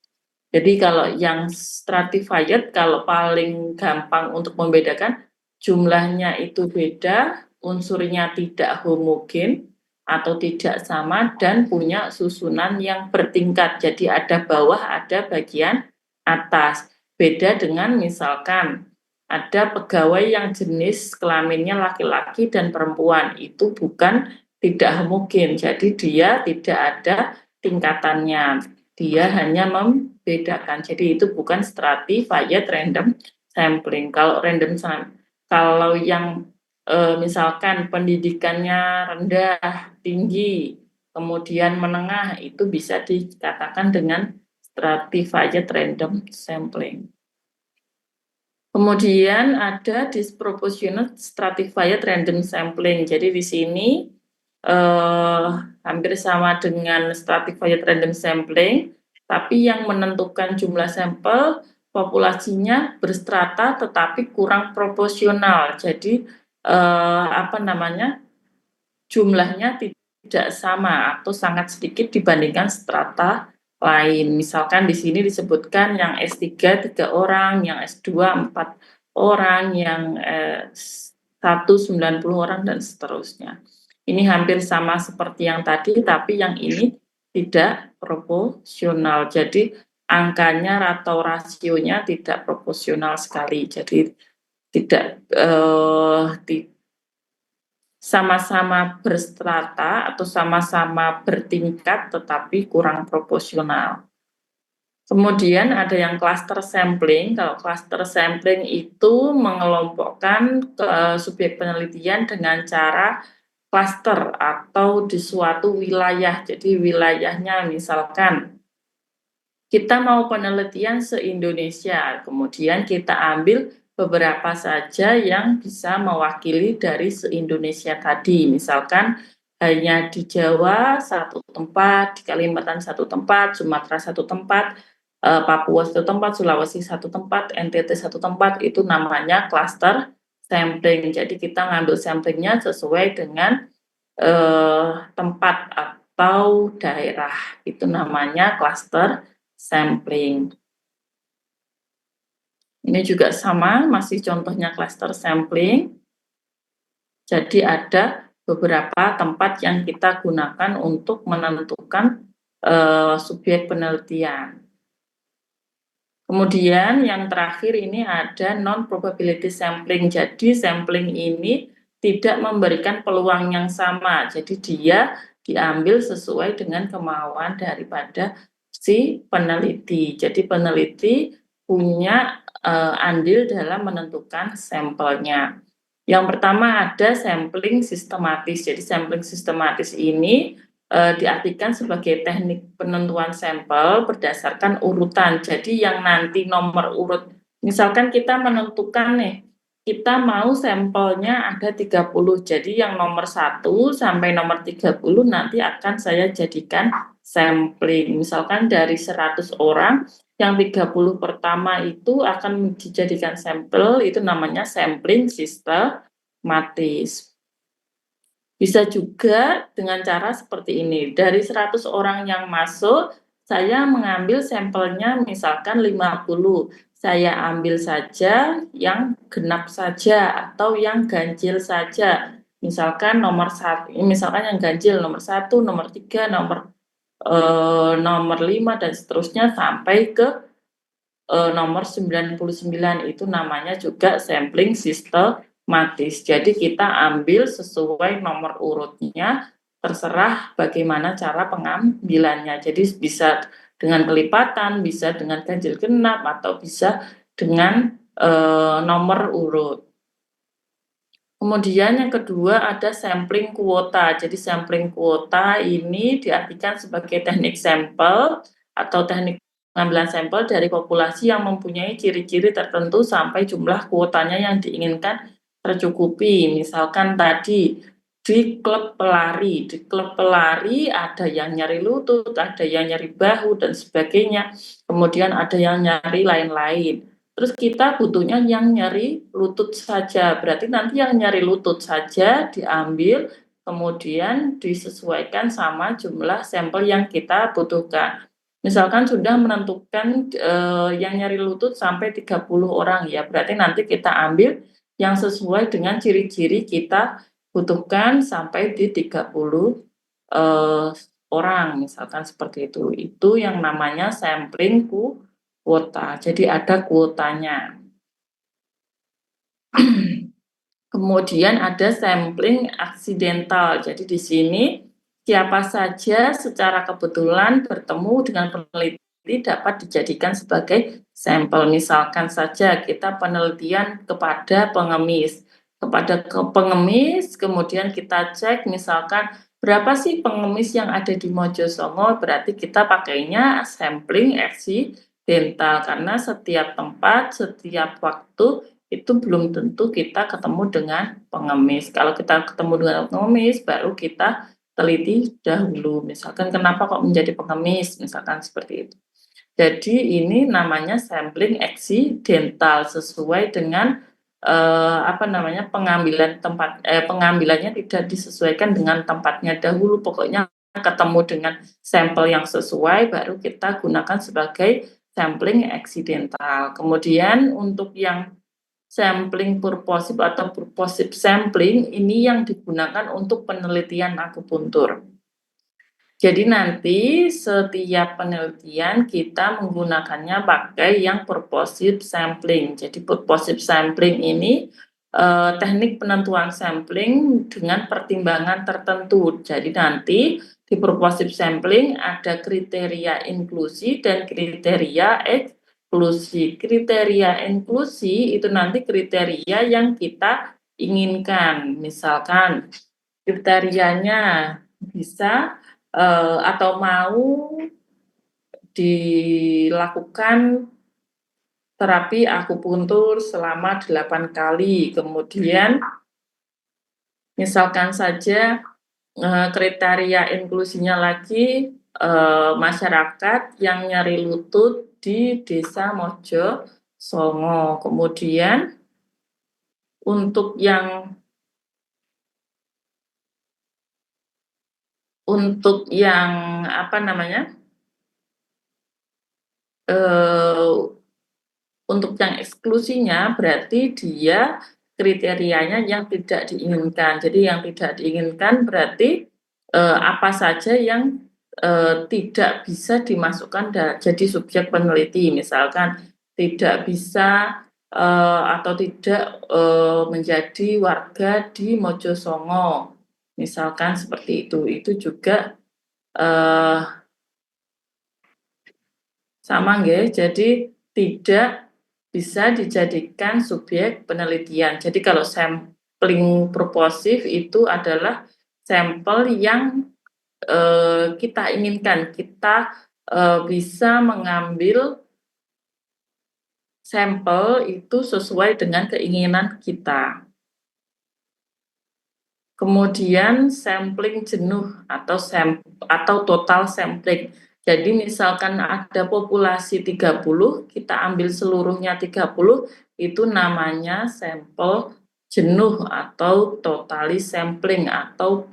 Jadi kalau yang stratified, kalau paling gampang untuk membedakan, jumlahnya itu beda, unsurnya tidak homogen atau tidak sama, dan punya susunan yang bertingkat. Jadi ada bawah, ada bagian atas. Beda dengan misalkan ada pegawai yang jenis kelaminnya laki-laki dan perempuan, itu tidak homogen, jadi dia tidak ada tingkatannya, dia hanya membedakan. Jadi itu bukan stratified random sampling. Kalau yang misalkan pendidikannya rendah, tinggi, kemudian menengah, itu bisa dikatakan dengan stratified random sampling. Kemudian ada disproportionate stratified random sampling. Jadi di sini hampir sama dengan stratified random sampling, tapi yang menentukan jumlah sampel populasinya berstrata tetapi kurang proporsional. Jadi jumlahnya tidak sama atau sangat sedikit dibandingkan strata lain. Misalkan di sini disebutkan yang S3 3 orang, yang S2 4 orang, yang S1 90 orang, dan seterusnya. Ini hampir sama seperti yang tadi, tapi yang ini tidak proporsional. Jadi angkanya atau rasionya tidak proporsional sekali. Jadi tidak sama-sama berstrata atau sama-sama bertingkat tetapi kurang proporsional. Kemudian ada yang cluster sampling. Kalau cluster sampling itu mengelompokkan subjek penelitian dengan cara cluster atau di suatu wilayah. Jadi wilayahnya misalkan kita mau penelitian se-Indonesia, kemudian kita ambil beberapa saja yang bisa mewakili dari se-Indonesia tadi. Misalkan hanya di Jawa satu tempat, di Kalimantan satu tempat, Sumatera satu tempat, Papua satu tempat, Sulawesi satu tempat, NTT satu tempat, itu namanya cluster sampling. Jadi kita ngambil samplingnya sesuai dengan tempat atau daerah, itu namanya cluster sampling. Ini juga sama, masih contohnya cluster sampling. Jadi ada beberapa tempat yang kita gunakan untuk menentukan subjek penelitian. Kemudian yang terakhir ini ada non-probability sampling. Jadi sampling ini tidak memberikan peluang yang sama. Jadi dia diambil sesuai dengan kemauan daripada si peneliti. Jadi peneliti punya andil dalam menentukan sampelnya. Yang pertama ada sampling sistematis. Jadi sampling sistematis ini diartikan sebagai teknik penentuan sampel berdasarkan urutan. Jadi yang nanti nomor urut, misalkan kita menentukan nih, kita mau sampelnya ada 30. Jadi yang nomor 1 sampai nomor 30 nanti akan saya jadikan sampling. Misalkan dari 100 orang, yang 30 pertama itu akan dijadikan sampel, itu namanya sampling sistematis. Bisa juga dengan cara seperti ini. Dari 100 orang yang masuk, saya mengambil sampelnya misalkan 50. Saya ambil saja yang genap saja atau yang ganjil saja. Misalkan misalkan yang ganjil nomor 1, nomor 3, nomor 5 dan seterusnya sampai ke nomor 99, itu namanya juga sampling sistematis. Jadi kita ambil sesuai nomor urutnya, terserah bagaimana cara pengambilannya. Jadi bisa dengan kelipatan, bisa dengan ganjil genap, atau bisa dengan nomor urut. Kemudian yang kedua ada sampling kuota. Jadi sampling kuota ini diartikan sebagai teknik sampel atau teknik pengambilan sampel dari populasi yang mempunyai ciri-ciri tertentu sampai jumlah kuotanya yang diinginkan tercukupi. Misalkan tadi di klub pelari ada yang nyeri lutut, ada yang nyeri bahu dan sebagainya. Kemudian ada yang nyeri lain-lain. Terus kita butuhnya yang nyeri lutut saja. Berarti nanti yang nyeri lutut saja diambil, kemudian disesuaikan sama jumlah sampel yang kita butuhkan. Misalkan sudah menentukan yang nyeri lutut sampai 30 orang ya, berarti nanti kita ambil yang sesuai dengan ciri-ciri kita butuhkan sampai di 30 orang, misalkan seperti itu. Itu yang namanya sampling kuota. Jadi ada kuotanya. Kemudian ada sampling aksidental. Jadi di sini siapa saja secara kebetulan bertemu dengan peneliti dapat dijadikan sebagai sampel. Misalkan saja kita penelitian kepada pengemis. Kemudian kita cek misalkan berapa sih pengemis yang ada di Mojosongo, berarti kita pakainya sampling aksidental karena setiap tempat, setiap waktu itu belum tentu kita ketemu dengan pengemis. Kalau kita ketemu dengan pengemis, baru kita teliti dahulu. Misalkan kenapa kok menjadi pengemis, misalkan seperti itu. Jadi ini namanya sampling aksidental sesuai dengan pengambilannya tidak disesuaikan dengan tempatnya dahulu. Pokoknya ketemu dengan sampel yang sesuai, baru kita gunakan sebagai sampling aksidental. Kemudian untuk yang sampling purposive atau purposive sampling ini yang digunakan untuk penelitian akupuntur. Jadi nanti setiap penelitian kita menggunakannya pakai yang purposive sampling. Jadi purposive sampling ini teknik penentuan sampling dengan pertimbangan tertentu. Jadi nanti di purposive sampling ada kriteria inklusi dan kriteria eksklusi. Kriteria inklusi itu nanti kriteria yang kita inginkan. Misalkan kriterianya bisa atau mau dilakukan terapi akupuntur selama 8 kali. Kemudian misalkan saja kriteria inklusinya lagi masyarakat yang nyeri lutut di Desa Mojo Songo. Kemudian untuk yang apa namanya? Untuk yang eksklusinya berarti dia kriterianya yang tidak diinginkan. Jadi yang tidak diinginkan berarti apa saja yang tidak bisa dimasukkan jadi subjek peneliti, misalkan tidak bisa atau tidak menjadi warga di Mojosongo, misalkan seperti itu. Itu juga sama nggih, jadi tidak bisa dijadikan subjek penelitian. Jadi kalau sampling purposive itu adalah sampel yang kita inginkan, kita bisa mengambil sampel itu sesuai dengan keinginan kita. Kemudian sampling jenuh atau total sampling. Jadi misalkan ada populasi 30, kita ambil seluruhnya 30, itu namanya sampel jenuh atau totally sampling atau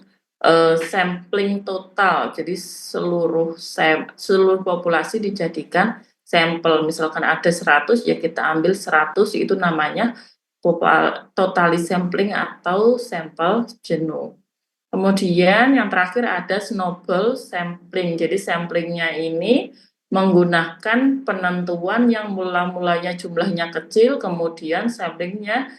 sampling total. Jadi seluruh populasi dijadikan sampel. Misalkan ada 100, ya kita ambil 100, itu namanya totally sampling atau sampel jenuh. Kemudian yang terakhir ada snowball sampling. Jadi samplingnya ini menggunakan penentuan yang mula-mulanya jumlahnya kecil, kemudian samplingnya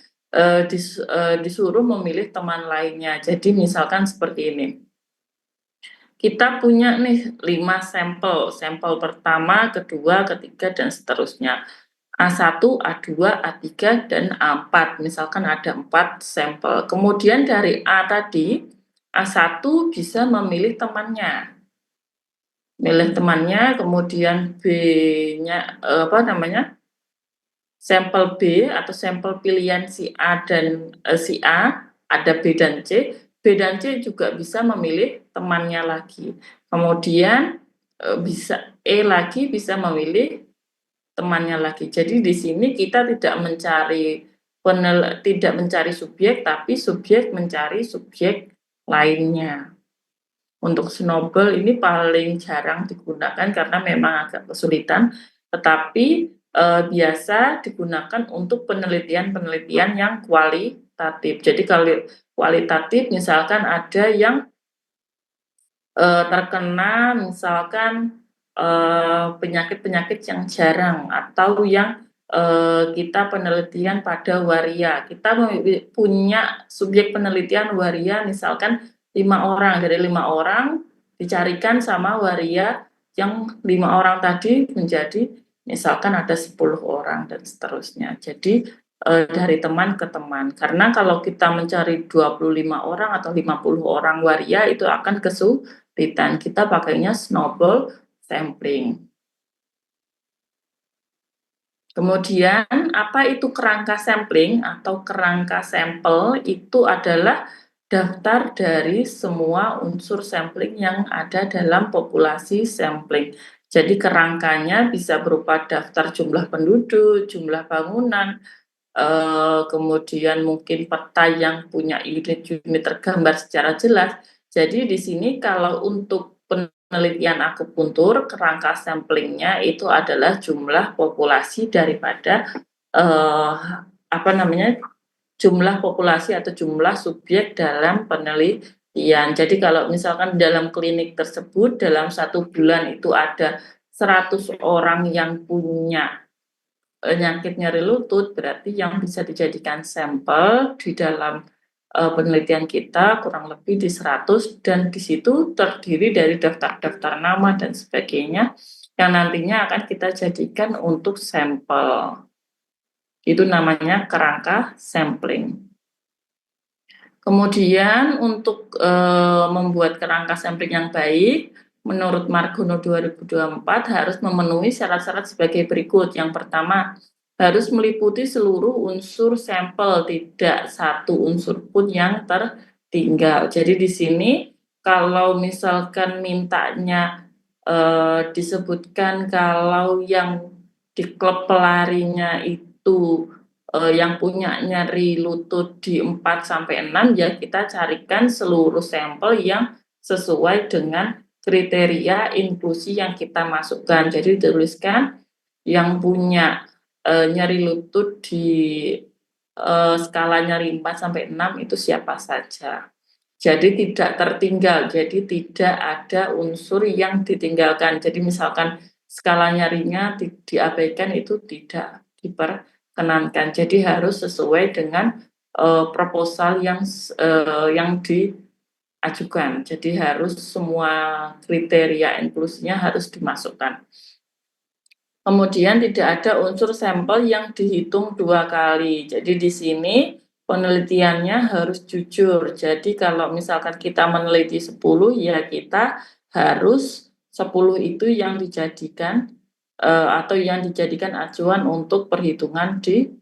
disuruh memilih teman lainnya. Jadi misalkan seperti ini. Kita punya nih 5 sampel. Sampel pertama, kedua, ketiga, dan seterusnya. A1, A2, A3, dan A4. Misalkan ada 4 sampel. Kemudian dari A tadi, A1 bisa memilih temannya. Milih temannya, kemudian B-nya sampel B atau sampel pilihan si A dan si A, ada B dan C. B dan C juga bisa memilih temannya lagi. Kemudian bisa E lagi bisa memilih temannya lagi. Jadi di sini kita tidak mencari subjek, tapi subjek mencari subjek lainnya. Untuk snowball ini paling jarang digunakan karena memang agak kesulitan, tetapi biasa digunakan untuk penelitian-penelitian yang kualitatif. Jadi kalau kualitatif misalkan ada yang terkena misalkan penyakit-penyakit yang jarang atau yang kita penelitian pada waria. Kita punya subjek penelitian waria misalkan 5 orang. Dari 5 orang dicarikan sama waria yang 5 orang tadi menjadi misalkan ada 10 orang dan seterusnya. Jadi dari teman ke teman. Karena kalau kita mencari 25 orang atau 50 orang waria itu akan kesulitan. Kita pakainya snowball sampling. Kemudian apa itu kerangka sampling atau kerangka sampel? Itu adalah daftar dari semua unsur sampling yang ada dalam populasi sampling. Jadi kerangkanya bisa berupa daftar jumlah penduduk, jumlah bangunan, kemudian mungkin peta yang punya unit-unit tergambar secara jelas. Jadi di sini kalau untuk penelitian akupuntur, kerangka samplingnya itu adalah jumlah populasi daripada jumlah populasi atau jumlah subjek dalam penelitian. Jadi kalau misalkan dalam klinik tersebut dalam 1 bulan itu ada 100 orang yang punya penyakit nyeri lutut, berarti yang bisa dijadikan sampel di dalam penelitian kita kurang lebih di 100, dan di situ terdiri dari daftar-daftar nama dan sebagainya yang nantinya akan kita jadikan untuk sampel. Itu namanya kerangka sampling. Kemudian untuk membuat kerangka sampling yang baik, menurut Margono 2024 harus memenuhi syarat-syarat sebagai berikut. Yang pertama, harus meliputi seluruh unsur sampel, tidak satu unsur pun yang tertinggal. Jadi di sini kalau misalkan mintanya disebutkan kalau yang di klub pelarinya itu yang punya nyeri lutut di 4 sampai 6, ya kita carikan seluruh sampel yang sesuai dengan kriteria inklusi yang kita masukkan. Jadi dituliskan yang punya nyeri lutut di skala nyeri 4 sampai 6 itu siapa saja. Jadi tidak tertinggal, jadi tidak ada unsur yang ditinggalkan. Jadi misalkan skala nyerinya diabaikan, itu tidak diperkenankan. Jadi harus sesuai dengan proposal yang diajukan. Jadi harus semua kriteria inklusinya harus dimasukkan. Kemudian tidak ada unsur sampel yang dihitung 2 kali. Jadi di sini penelitiannya harus jujur. Jadi kalau misalkan kita meneliti 10, ya kita harus 10 itu yang dijadikan atau yang dijadikan acuan untuk perhitungan di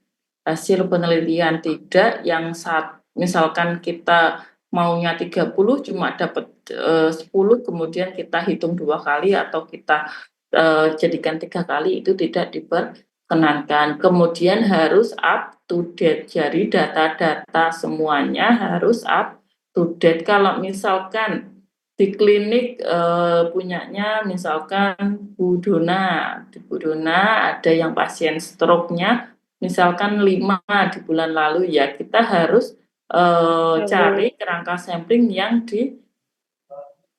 hasil penelitian. Tidak yang misalkan kita maunya 30 cuma dapat 10, kemudian kita hitung 2 kali atau kita jadikan 3 kali, itu tidak diperkenankan. Kemudian harus up to date, jadi data-data semuanya harus up to date. Kalau misalkan di klinik punyanya misalkan Bu Dona, di Bu Dona ada yang pasien stroke-nya misalkan 5 di bulan lalu, ya kita harus cari kerangka sampling yang di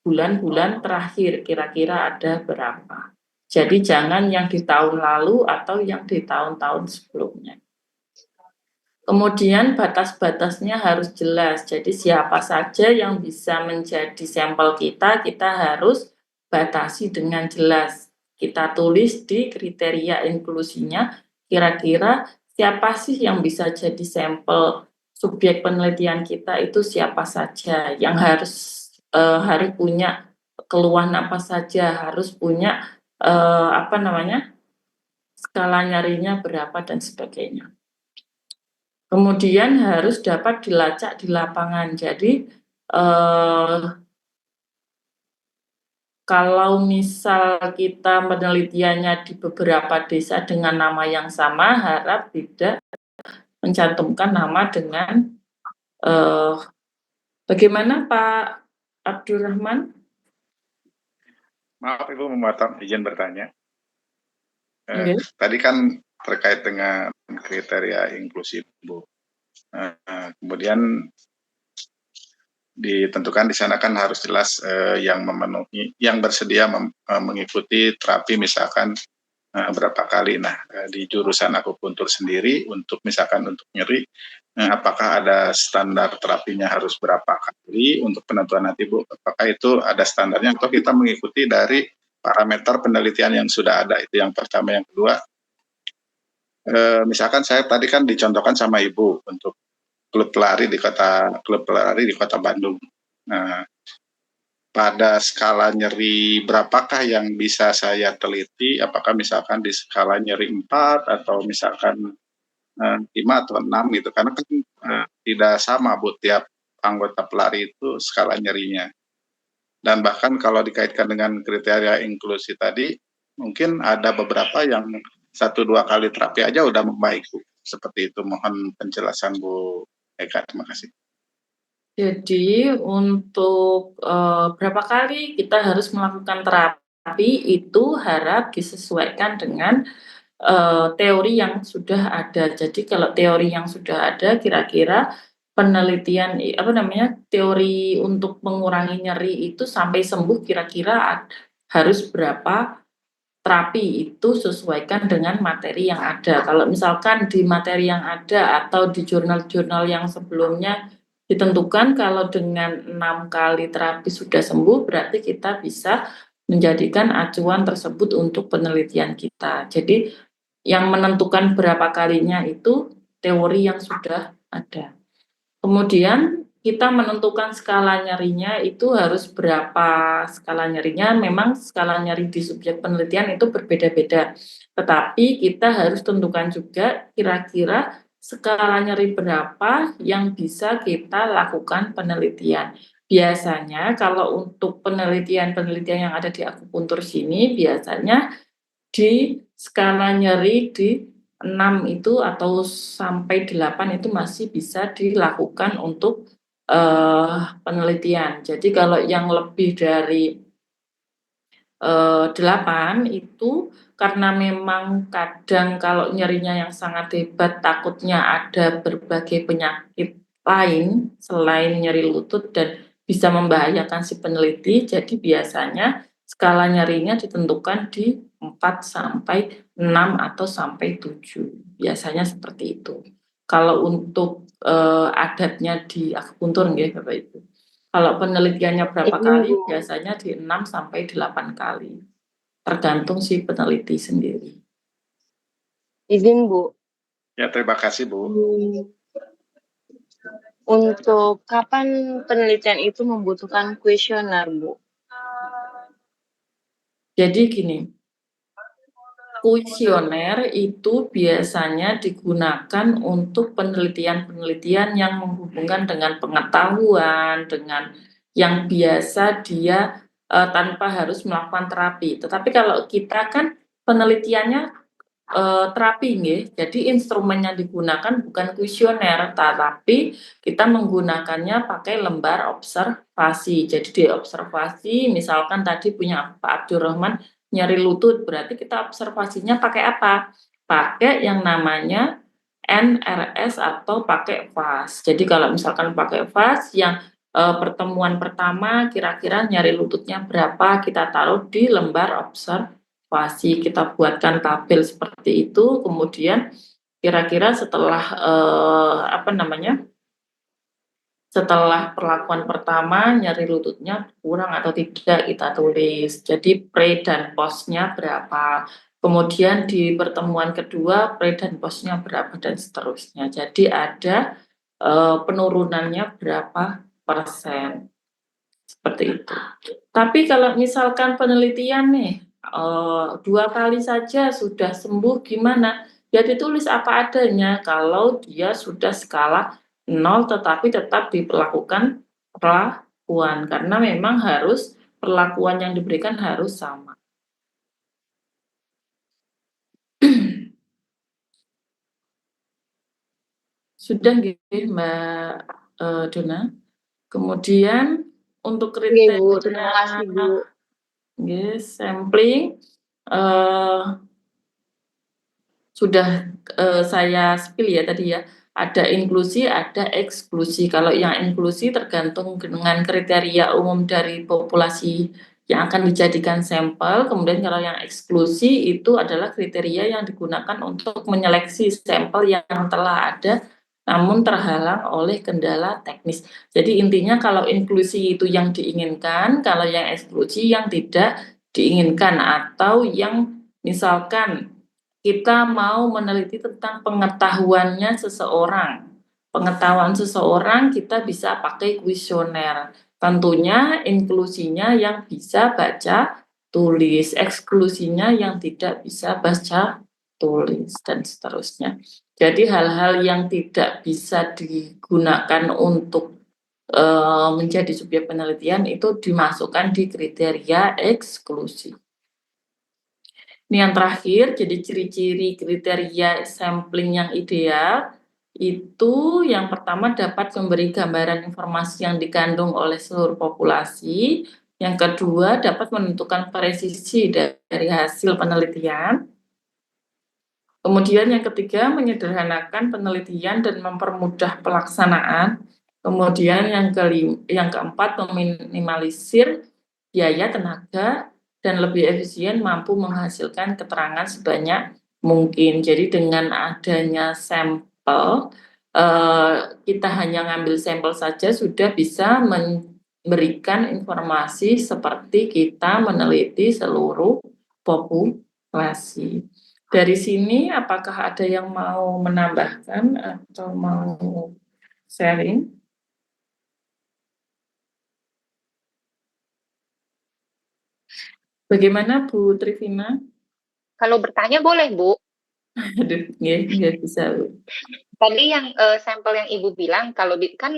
bulan-bulan terakhir kira-kira ada berapa. Jadi jangan yang di tahun lalu atau yang di tahun-tahun sebelumnya. Kemudian batas-batasnya harus jelas. Jadi siapa saja yang bisa menjadi sampel kita harus batasi dengan jelas. Kita tulis di kriteria inklusinya, kira-kira siapa sih yang bisa jadi sampel subjek penelitian kita, itu siapa saja yang harus punya keluhan apa saja, harus punya skala nyerinya berapa dan sebagainya. Kemudian harus dapat dilacak di lapangan. Jadi kalau misal kita penelitiannya di beberapa desa dengan nama yang sama, harap tidak mencantumkan nama dengan bagaimana Pak Abdurrahman? Maaf Ibu memotong, izin bertanya. Okay. Tadi kan terkait dengan kriteria inklusif, Bu. Kemudian ditentukan di sana kan harus jelas yang memenuhi, yang bersedia mengikuti terapi misalkan berapa kali. Nah, di jurusan akupuntur sendiri untuk misalkan untuk nyeri, apakah ada standar terapinya harus berapa kali untuk penentuan nanti, Bu? Apakah itu ada standarnya atau kita mengikuti dari parameter penelitian yang sudah ada? Itu yang pertama. Yang kedua, misalkan saya tadi kan dicontohkan sama Ibu untuk klub pelari di kota Bandung. Nah, pada skala nyeri berapakah yang bisa saya teliti? Apakah misalkan di skala nyeri 4 atau misalkan 5 atau 6 gitu, karena kan tidak sama Bu tiap anggota pelari itu skala nyerinya. Dan bahkan kalau dikaitkan dengan kriteria inklusi tadi, mungkin ada beberapa yang 1-2 kali terapi aja udah membaik, Bu. Seperti itu, mohon penjelasan Bu Eka, terima kasih. Jadi untuk berapa kali kita harus melakukan terapi itu harap disesuaikan dengan teori yang sudah ada. Jadi kalau teori yang sudah ada, kira-kira penelitian teori untuk mengurangi nyeri itu sampai sembuh kira-kira harus berapa terapi, itu sesuaikan dengan materi yang ada. Kalau misalkan di materi yang ada atau di jurnal-jurnal yang sebelumnya ditentukan kalau dengan 6 kali terapi sudah sembuh, berarti kita bisa menjadikan acuan tersebut untuk penelitian kita. Jadi yang menentukan berapa kalinya itu teori yang sudah ada. Kemudian kita menentukan skala nyerinya itu harus berapa skala nyerinya. Memang skala nyeri di subjek penelitian itu berbeda-beda. Tetapi kita harus tentukan juga kira-kira skala nyeri berapa yang bisa kita lakukan penelitian. Biasanya kalau untuk penelitian yang ada di akupuntur sini biasanya di skala nyeri di 6 itu atau sampai 8 itu masih bisa dilakukan untuk penelitian. Jadi kalau yang lebih dari 8 itu karena memang kadang kalau nyerinya yang sangat hebat takutnya ada berbagai penyakit lain selain nyeri lutut dan bisa membahayakan si peneliti, jadi biasanya skala nyerinya ditentukan di 4 sampai 6 atau sampai 7, biasanya seperti itu. Kalau untuk adatnya di akupuntur nggih Bapak Ibu. Kalau penelitiannya berapa kali, biasanya di 6 sampai 8 kali. Tergantung si peneliti sendiri. Izin Bu. Ya, terima kasih Bu. Untuk kapan penelitian itu membutuhkan kuesioner, Bu? Jadi gini, kuesioner itu biasanya digunakan untuk penelitian-penelitian yang menghubungkan dengan pengetahuan, dengan yang biasa dia tanpa harus melakukan terapi. Tetapi kalau kita kan penelitiannya terapi nggih. Jadi instrumen yang digunakan bukan kuesioner, tetapi kita menggunakannya pakai lembar observasi. Jadi di observasi misalkan tadi punya Pak Abdurrahman nyeri lutut, berarti kita observasinya pakai apa? Pakai yang namanya NRS atau pakai VAS. Jadi kalau misalkan pakai VAS yang pertemuan pertama kira-kira nyeri lututnya berapa, kita taruh di lembar observasi, kita buatkan tabel seperti itu, kemudian kira-kira setelah setelah perlakuan pertama nyeri lututnya kurang atau tidak kita tulis. Jadi pre dan postnya berapa. Kemudian di pertemuan kedua pre dan postnya berapa dan seterusnya. Jadi ada penurunannya berapa persen. Seperti itu. Tapi kalau misalkan penelitian nih 2 kali saja sudah sembuh gimana? Ya ditulis apa adanya kalau dia sudah skala 0 tetapi tetap diperlakukan perlakuan karena memang harus perlakuan yang diberikan harus sama. Sudah nggih Mbak Dona? Kemudian untuk Oke Bu, kriteria terima kasih Bu. sampling sudah saya spill ya tadi ya, ada inklusi, ada eksklusi. Kalau yang inklusi tergantung dengan kriteria umum dari populasi yang akan dijadikan sampel, kemudian kalau yang eksklusi itu adalah kriteria yang digunakan untuk menyeleksi sampel yang telah ada namun terhalang oleh kendala teknis. Jadi intinya kalau inklusi itu yang diinginkan, kalau yang eksklusi yang tidak diinginkan, atau yang misalkan kita mau meneliti tentang pengetahuannya seseorang. Pengetahuan seseorang kita bisa pakai kuesioner. Tentunya inklusinya yang bisa baca tulis, eksklusinya yang tidak bisa baca tulis, dan seterusnya. Jadi hal-hal yang tidak bisa digunakan untuk menjadi subjek penelitian itu dimasukkan di kriteria eksklusi. Ini yang terakhir, jadi ciri-ciri kriteria sampling yang ideal itu yang pertama dapat memberi gambaran informasi yang dikandung oleh seluruh populasi. Yang kedua dapat menentukan presisi dari hasil penelitian. Kemudian yang ketiga menyederhanakan penelitian dan mempermudah pelaksanaan. Kemudian yang keempat meminimalisir biaya tenaga dan lebih efisien mampu menghasilkan keterangan sebanyak mungkin. Jadi dengan adanya sampel, kita hanya ngambil sampel saja sudah bisa memberikan informasi seperti kita meneliti seluruh populasi. Dari sini apakah ada yang mau menambahkan atau mau sharing? Bagaimana Bu Trivina? Kalau bertanya boleh Bu. Aduh, nggak bisa Bu. Tadi yang sampel yang Ibu bilang, kalau kan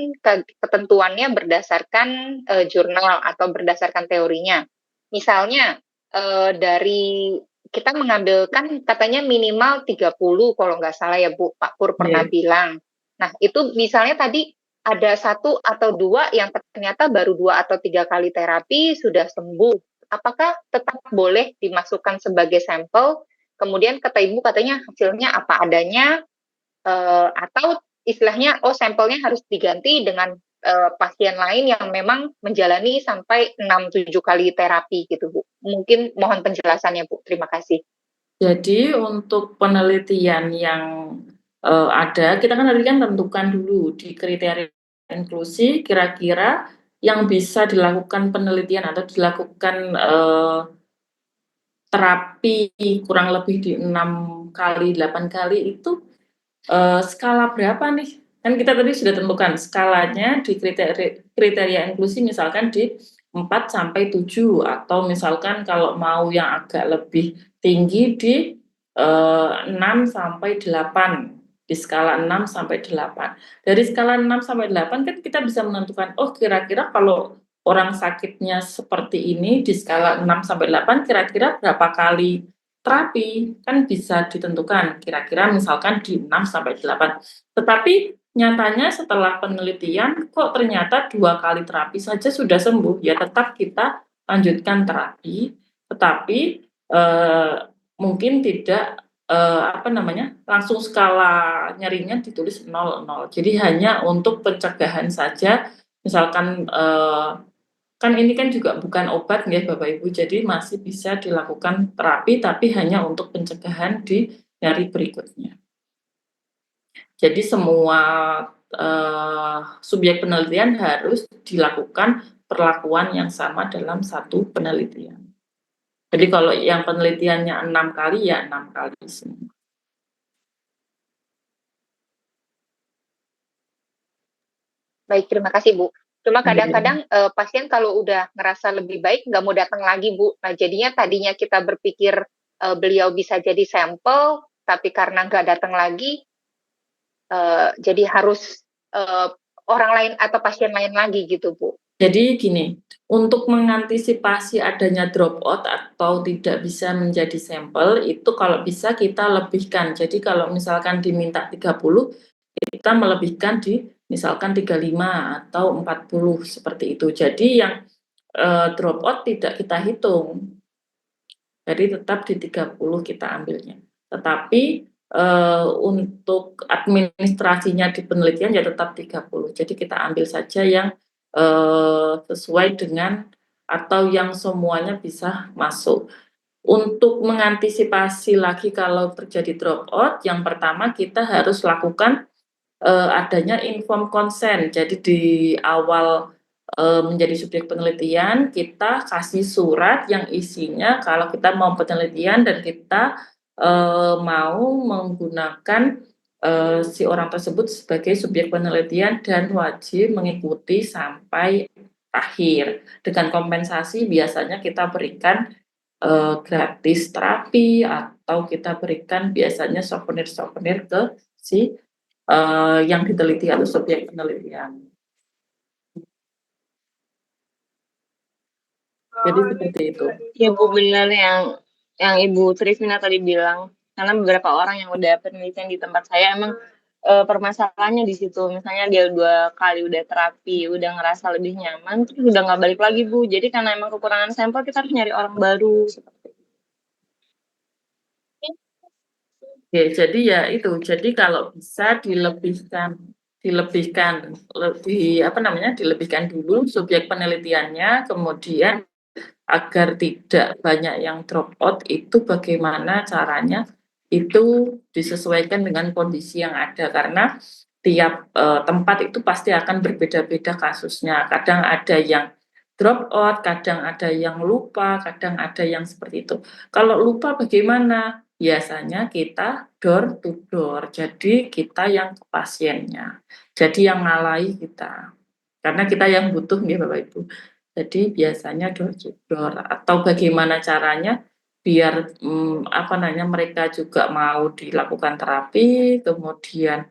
ketentuannya berdasarkan jurnal atau berdasarkan teorinya. Misalnya dari kita mengambilkan katanya minimal 30 kalau nggak salah ya Bu, Pak Pur pernah Iya. bilang. Nah, itu misalnya tadi ada 1 atau 2 yang ternyata baru 2 atau 3 kali terapi sudah sembuh. Apakah tetap boleh dimasukkan sebagai sampel? Kemudian kata Ibu katanya hasilnya apa adanya, atau istilahnya, oh sampelnya harus diganti dengan pasien lain yang memang menjalani sampai 6-7 kali terapi gitu Bu. Mungkin mohon penjelasannya Bu. Terima kasih. Jadi untuk penelitian yang ada, kita kan tadi kan tentukan dulu di kriteria inklusi kira-kira yang bisa dilakukan penelitian atau dilakukan terapi kurang lebih di 6 kali, 8 kali itu skala berapa nih? Kan kita tadi sudah tentukan skalanya di kriteria inklusi misalkan di 4 sampai 7 atau misalkan kalau mau yang agak lebih tinggi di 6 sampai 8 di skala 6 sampai 8. Dari skala 6 sampai 8 kan kita bisa menentukan oh kira-kira kalau orang sakitnya seperti ini di skala 6 sampai 8 kira-kira berapa kali terapi kan bisa ditentukan kira-kira misalkan di 6 sampai 8. Tetapi nyatanya setelah penelitian kok ternyata 2 kali terapi saja sudah sembuh, ya tetap kita lanjutkan terapi, tetapi mungkin tidak langsung skala nyerinya ditulis 0. Jadi hanya untuk pencegahan saja, misalkan kan ini kan juga bukan obat ya Bapak Ibu, jadi masih bisa dilakukan terapi tapi hanya untuk pencegahan di hari berikutnya. Jadi semua subjek penelitian harus dilakukan perlakuan yang sama dalam satu penelitian. Jadi kalau yang penelitiannya 6 kali ya 6 kali semua. Baik, terima kasih Bu. Cuma kadang-kadang pasien kalau udah ngerasa lebih baik nggak mau datang lagi Bu. Nah jadinya tadinya kita berpikir beliau bisa jadi sampel, tapi karena nggak datang lagi, jadi harus orang lain atau pasien lain lagi gitu Bu. Jadi gini, untuk mengantisipasi adanya dropout atau tidak bisa menjadi sampel, itu kalau bisa kita lebihkan. Jadi kalau misalkan diminta 30, kita melebihkan di misalkan 35 atau 40 seperti itu. Jadi yang dropout tidak kita hitung. Jadi tetap di 30 kita ambilnya. Tetapi untuk administrasinya di penelitian ya tetap 30. Jadi kita ambil saja yang sesuai dengan atau yang semuanya bisa masuk. Untuk mengantisipasi lagi kalau terjadi dropout, yang pertama kita harus lakukan adanya informed consent. Jadi di awal menjadi subjek penelitian, kita kasih surat yang isinya kalau kita mau penelitian dan kita mau menggunakan si orang tersebut sebagai subjek penelitian dan wajib mengikuti sampai akhir. Dengan kompensasi biasanya kita berikan gratis terapi atau kita berikan biasanya souvenir-souvenir ke si yang diteliti atau subjek penelitian. Jadi seperti itu. Ya Bu, benar yang Ibu Trivina tadi bilang. Karena beberapa orang yang udah penelitian di tempat saya emang permasalahannya di situ. Misalnya dia 2 kali udah terapi, udah ngerasa lebih nyaman, terus udah nggak balik lagi Bu. Jadi karena emang kekurangan sampel, kita harus nyari orang baru. Seperti itu. Oke, jadi ya itu. Jadi kalau bisa dilebihkan dilebihkan dulu subjek penelitiannya, kemudian agar tidak banyak yang drop out itu bagaimana caranya itu disesuaikan dengan kondisi yang ada karena tiap tempat itu pasti akan berbeda-beda kasusnya. Kadang ada yang drop out, kadang ada yang lupa, kadang ada yang seperti itu. Kalau lupa bagaimana? Biasanya kita door to door, jadi kita yang ke pasiennya, jadi yang ngalahi kita, karena kita yang butuh nih Bapak Ibu. Jadi biasanya door to door atau bagaimana caranya biar mereka juga mau dilakukan terapi, kemudian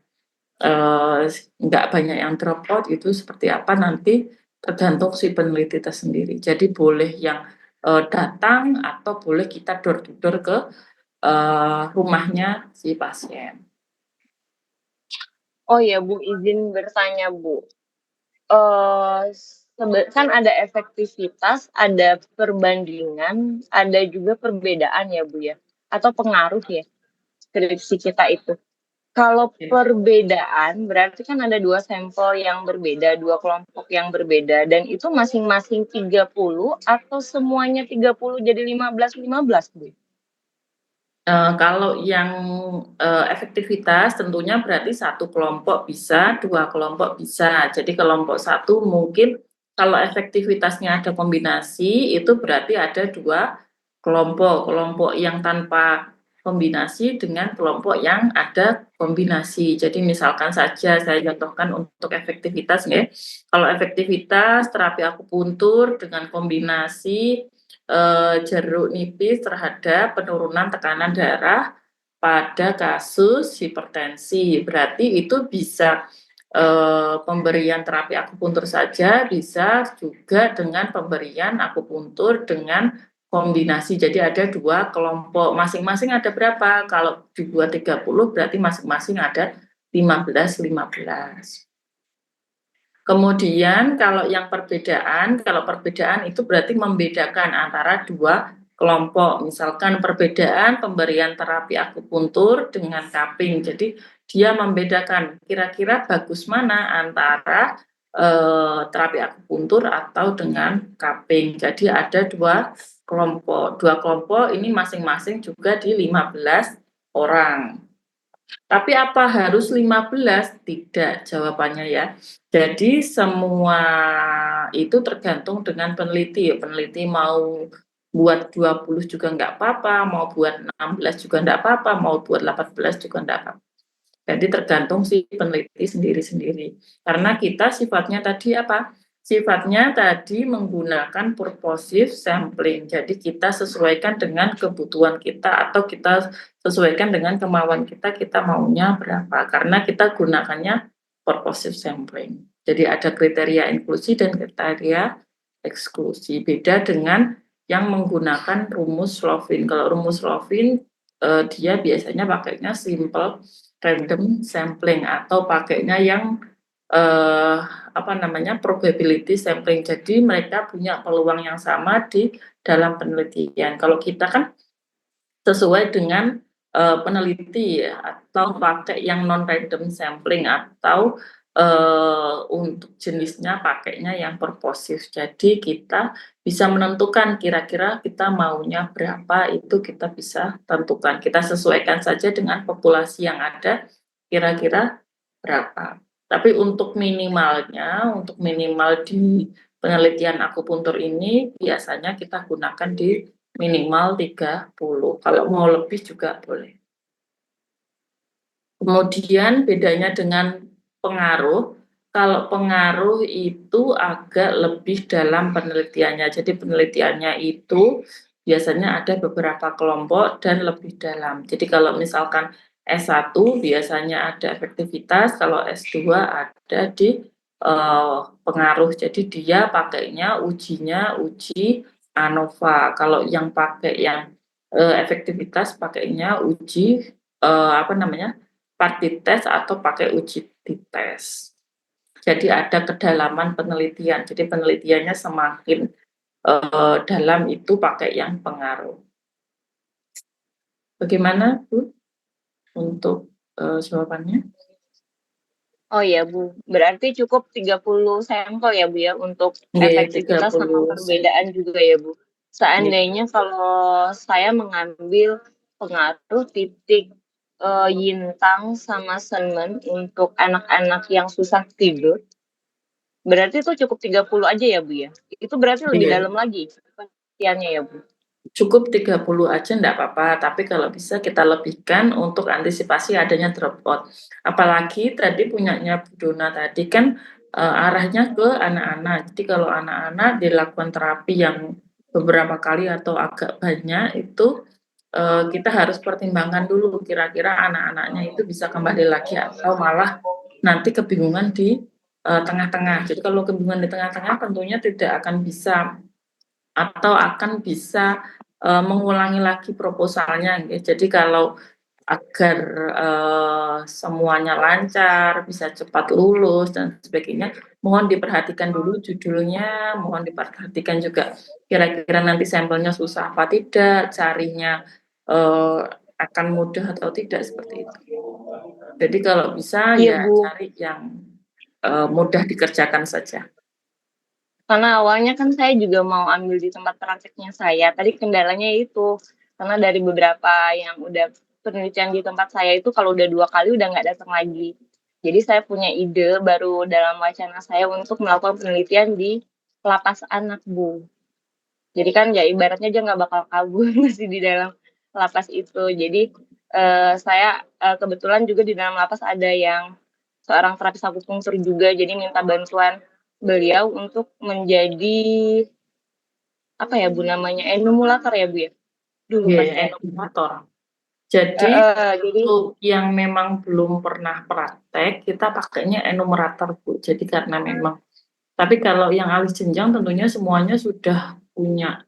nggak banyak yang drop out itu seperti apa nanti tergantung si peneliti tersendiri. Jadi boleh yang datang atau boleh kita door to door ke rumahnya si pasien. Oh ya Bu, izin bertanya Bu. Kan ada efektivitas, ada perbandingan, ada juga perbedaan ya Bu ya, atau pengaruh ya skripsi kita itu. Kalau perbedaan berarti kan ada 2 sampel yang berbeda, 2 kelompok yang berbeda, dan itu masing-masing 30 atau semuanya 30 jadi 15 Bu? Kalau yang efektivitas tentunya berarti 1 kelompok bisa, 2 kelompok bisa. Jadi kelompok 1 mungkin kalau efektivitasnya ada kombinasi itu berarti ada 2 kelompok yang tanpa kombinasi dengan kelompok yang ada kombinasi. Jadi misalkan saja saya contohkan untuk efektivitas ya. Kalau efektivitas terapi akupuntur dengan kombinasi jeruk nipis terhadap penurunan tekanan darah pada kasus hipertensi. Berarti itu bisa pemberian terapi akupuntur saja, bisa juga dengan pemberian akupuntur dengan kombinasi. Jadi ada 2 kelompok, masing-masing ada berapa? Kalau dibuat 30 berarti masing-masing ada 15. Kemudian kalau perbedaan itu berarti membedakan antara 2 kelompok. Misalkan perbedaan pemberian terapi akupuntur dengan cupping. Jadi dia membedakan kira-kira bagus mana antara terapi akupuntur atau dengan cupping. Jadi ada 2 kelompok. 2 kelompok ini masing-masing juga di 15 orang. Tapi apa harus 15? Tidak jawabannya ya. Jadi semua itu tergantung dengan peneliti. Peneliti mau buat 20 juga enggak apa-apa, mau buat 16 juga enggak apa-apa, mau buat 18 juga enggak apa-apa. Jadi tergantung si peneliti sendiri-sendiri. Karena kita sifatnya tadi apa? Sifatnya tadi menggunakan purposive sampling. Jadi kita sesuaikan dengan kebutuhan kita atau kita sesuaikan dengan kemauan kita maunya berapa. Karena kita gunakannya purposive sampling. Jadi ada kriteria inklusi dan kriteria eksklusi. Beda dengan yang menggunakan rumus Slovin. Kalau rumus Slovin dia biasanya pakainya simple random sampling atau pakainya yang probability sampling. Jadi mereka punya peluang yang sama di dalam penelitian. Kalau kita kan sesuai dengan peneliti ya, atau pakai yang non random sampling atau untuk jenisnya pakainya yang purposive. Jadi kita bisa menentukan kira-kira kita maunya berapa, itu kita bisa tentukan. Kita sesuaikan saja dengan populasi yang ada kira-kira berapa. Tapi untuk minimal di penelitian akupuntur ini biasanya kita gunakan di minimal 30. Kalau mau lebih juga boleh. Kemudian bedanya dengan pengaruh, kalau pengaruh itu agak lebih dalam penelitiannya. Jadi penelitiannya itu biasanya ada beberapa kelompok dan lebih dalam. Jadi kalau misalkan S1 biasanya ada efektivitas, kalau S2 ada di pengaruh. Jadi dia pakainya uji ANOVA. Kalau yang pakai yang efektivitas pakainya uji party test atau pakai uji tes. Jadi ada kedalaman penelitian. Jadi penelitiannya semakin dalam itu pakai yang pengaruh. Bagaimana Bu untuk jawabannya? Oh ya Bu, berarti cukup 30 sampel ya Bu ya untuk efektivitas sama perbedaan juga ya Bu. Seandainya kalau saya mengambil pengaruh titik Yintang sama Senmen untuk anak-anak yang susah tidur, berarti itu cukup 30 aja ya Bu ya? Itu berarti lebih dalam lagi penelitiannya ya Bu? Cukup 30 aja enggak apa-apa, tapi kalau bisa kita lebihkan untuk antisipasi adanya dropout. Apalagi tadi punyanya Bu Dona tadi kan arahnya ke anak-anak. Jadi kalau anak-anak dilakukan terapi yang beberapa kali atau agak banyak itu kita harus pertimbangkan dulu kira-kira anak-anaknya itu bisa kembali lagi atau malah nanti kebingungan di tengah-tengah. Jadi kalau kebingungan di tengah-tengah tentunya tidak akan bisa atau akan bisa mengulangi lagi proposalnya nggih. Jadi kalau agar semuanya lancar, bisa cepat lulus dan sebagainya, mohon diperhatikan dulu judulnya, mohon diperhatikan juga kira-kira nanti sampelnya susah apa tidak, carinya akan mudah atau tidak, seperti itu. Jadi kalau bisa Iya, ya Bu. cari yang mudah dikerjakan saja. Karena awalnya kan saya juga mau ambil di tempat prakteknya saya. Tadi kendalanya itu, karena dari beberapa yang udah penelitian di tempat saya itu kalau udah 2 kali udah nggak datang lagi. Jadi saya punya ide baru dalam wacana saya untuk melakukan penelitian di lapas anak, Bu. Jadi kan ya ibaratnya dia nggak bakal kabur masih di dalam lapas itu. Jadi saya kebetulan juga di dalam lapas ada yang seorang terapis akupunktur juga, jadi minta bantuan beliau untuk menjadi apa ya Bu namanya, enumulator ya Bu ya? Duh lupa saya. Enumulator. Jadi Jadi untuk yang memang belum pernah praktek, kita pakainya enumerator Bu. Jadi karena memang, tapi kalau yang alih jenjang tentunya semuanya sudah punya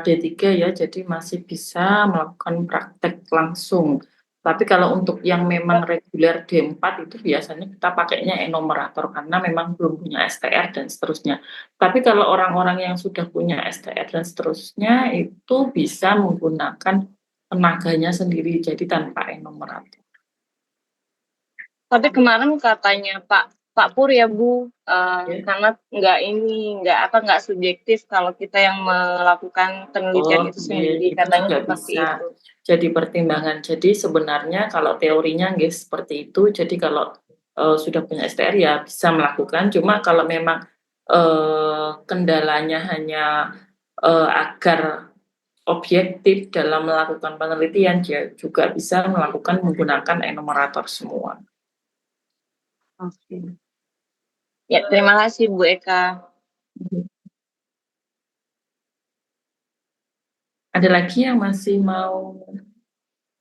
D3 ya, jadi masih bisa melakukan praktek langsung. Tapi kalau untuk yang memang reguler D4 itu biasanya kita pakainya enumerator karena memang belum punya STR dan seterusnya. Tapi kalau orang-orang yang sudah punya STR dan seterusnya itu bisa menggunakan tenaganya sendiri, jadi tanpa enumerator. tapi kemarin katanya Pak Pur ya Bu, karena nggak subjektif kalau kita yang melakukan penelitian itu sendiri, Itu katanya juga seperti bisa itu. jadi pertimbangan. Jadi sebenarnya kalau teorinya nggih seperti itu, jadi kalau sudah punya STR ya bisa melakukan, cuma kalau memang kendalanya hanya agar objektif dalam melakukan penelitian, dia juga bisa melakukan menggunakan enumerator semua. Oke. Ya, terima kasih Bu Eka. Ada lagi yang masih mau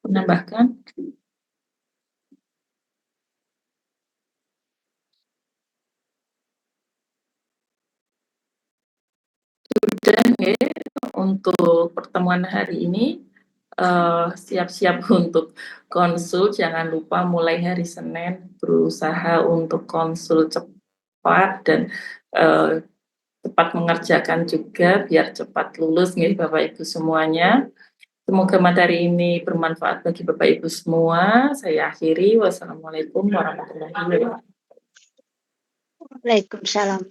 menambahkan? Sudah nggih untuk pertemuan hari ini. Siap-siap untuk konsul, jangan lupa mulai hari Senin berusaha untuk konsul cepat dan cepat mengerjakan juga biar cepat lulus nih Bapak Ibu semuanya. Semoga materi ini bermanfaat bagi Bapak Ibu semua. Saya akhiri. Wassalamualaikum warahmatullahi wabarakatuh. Waalaikumsalam.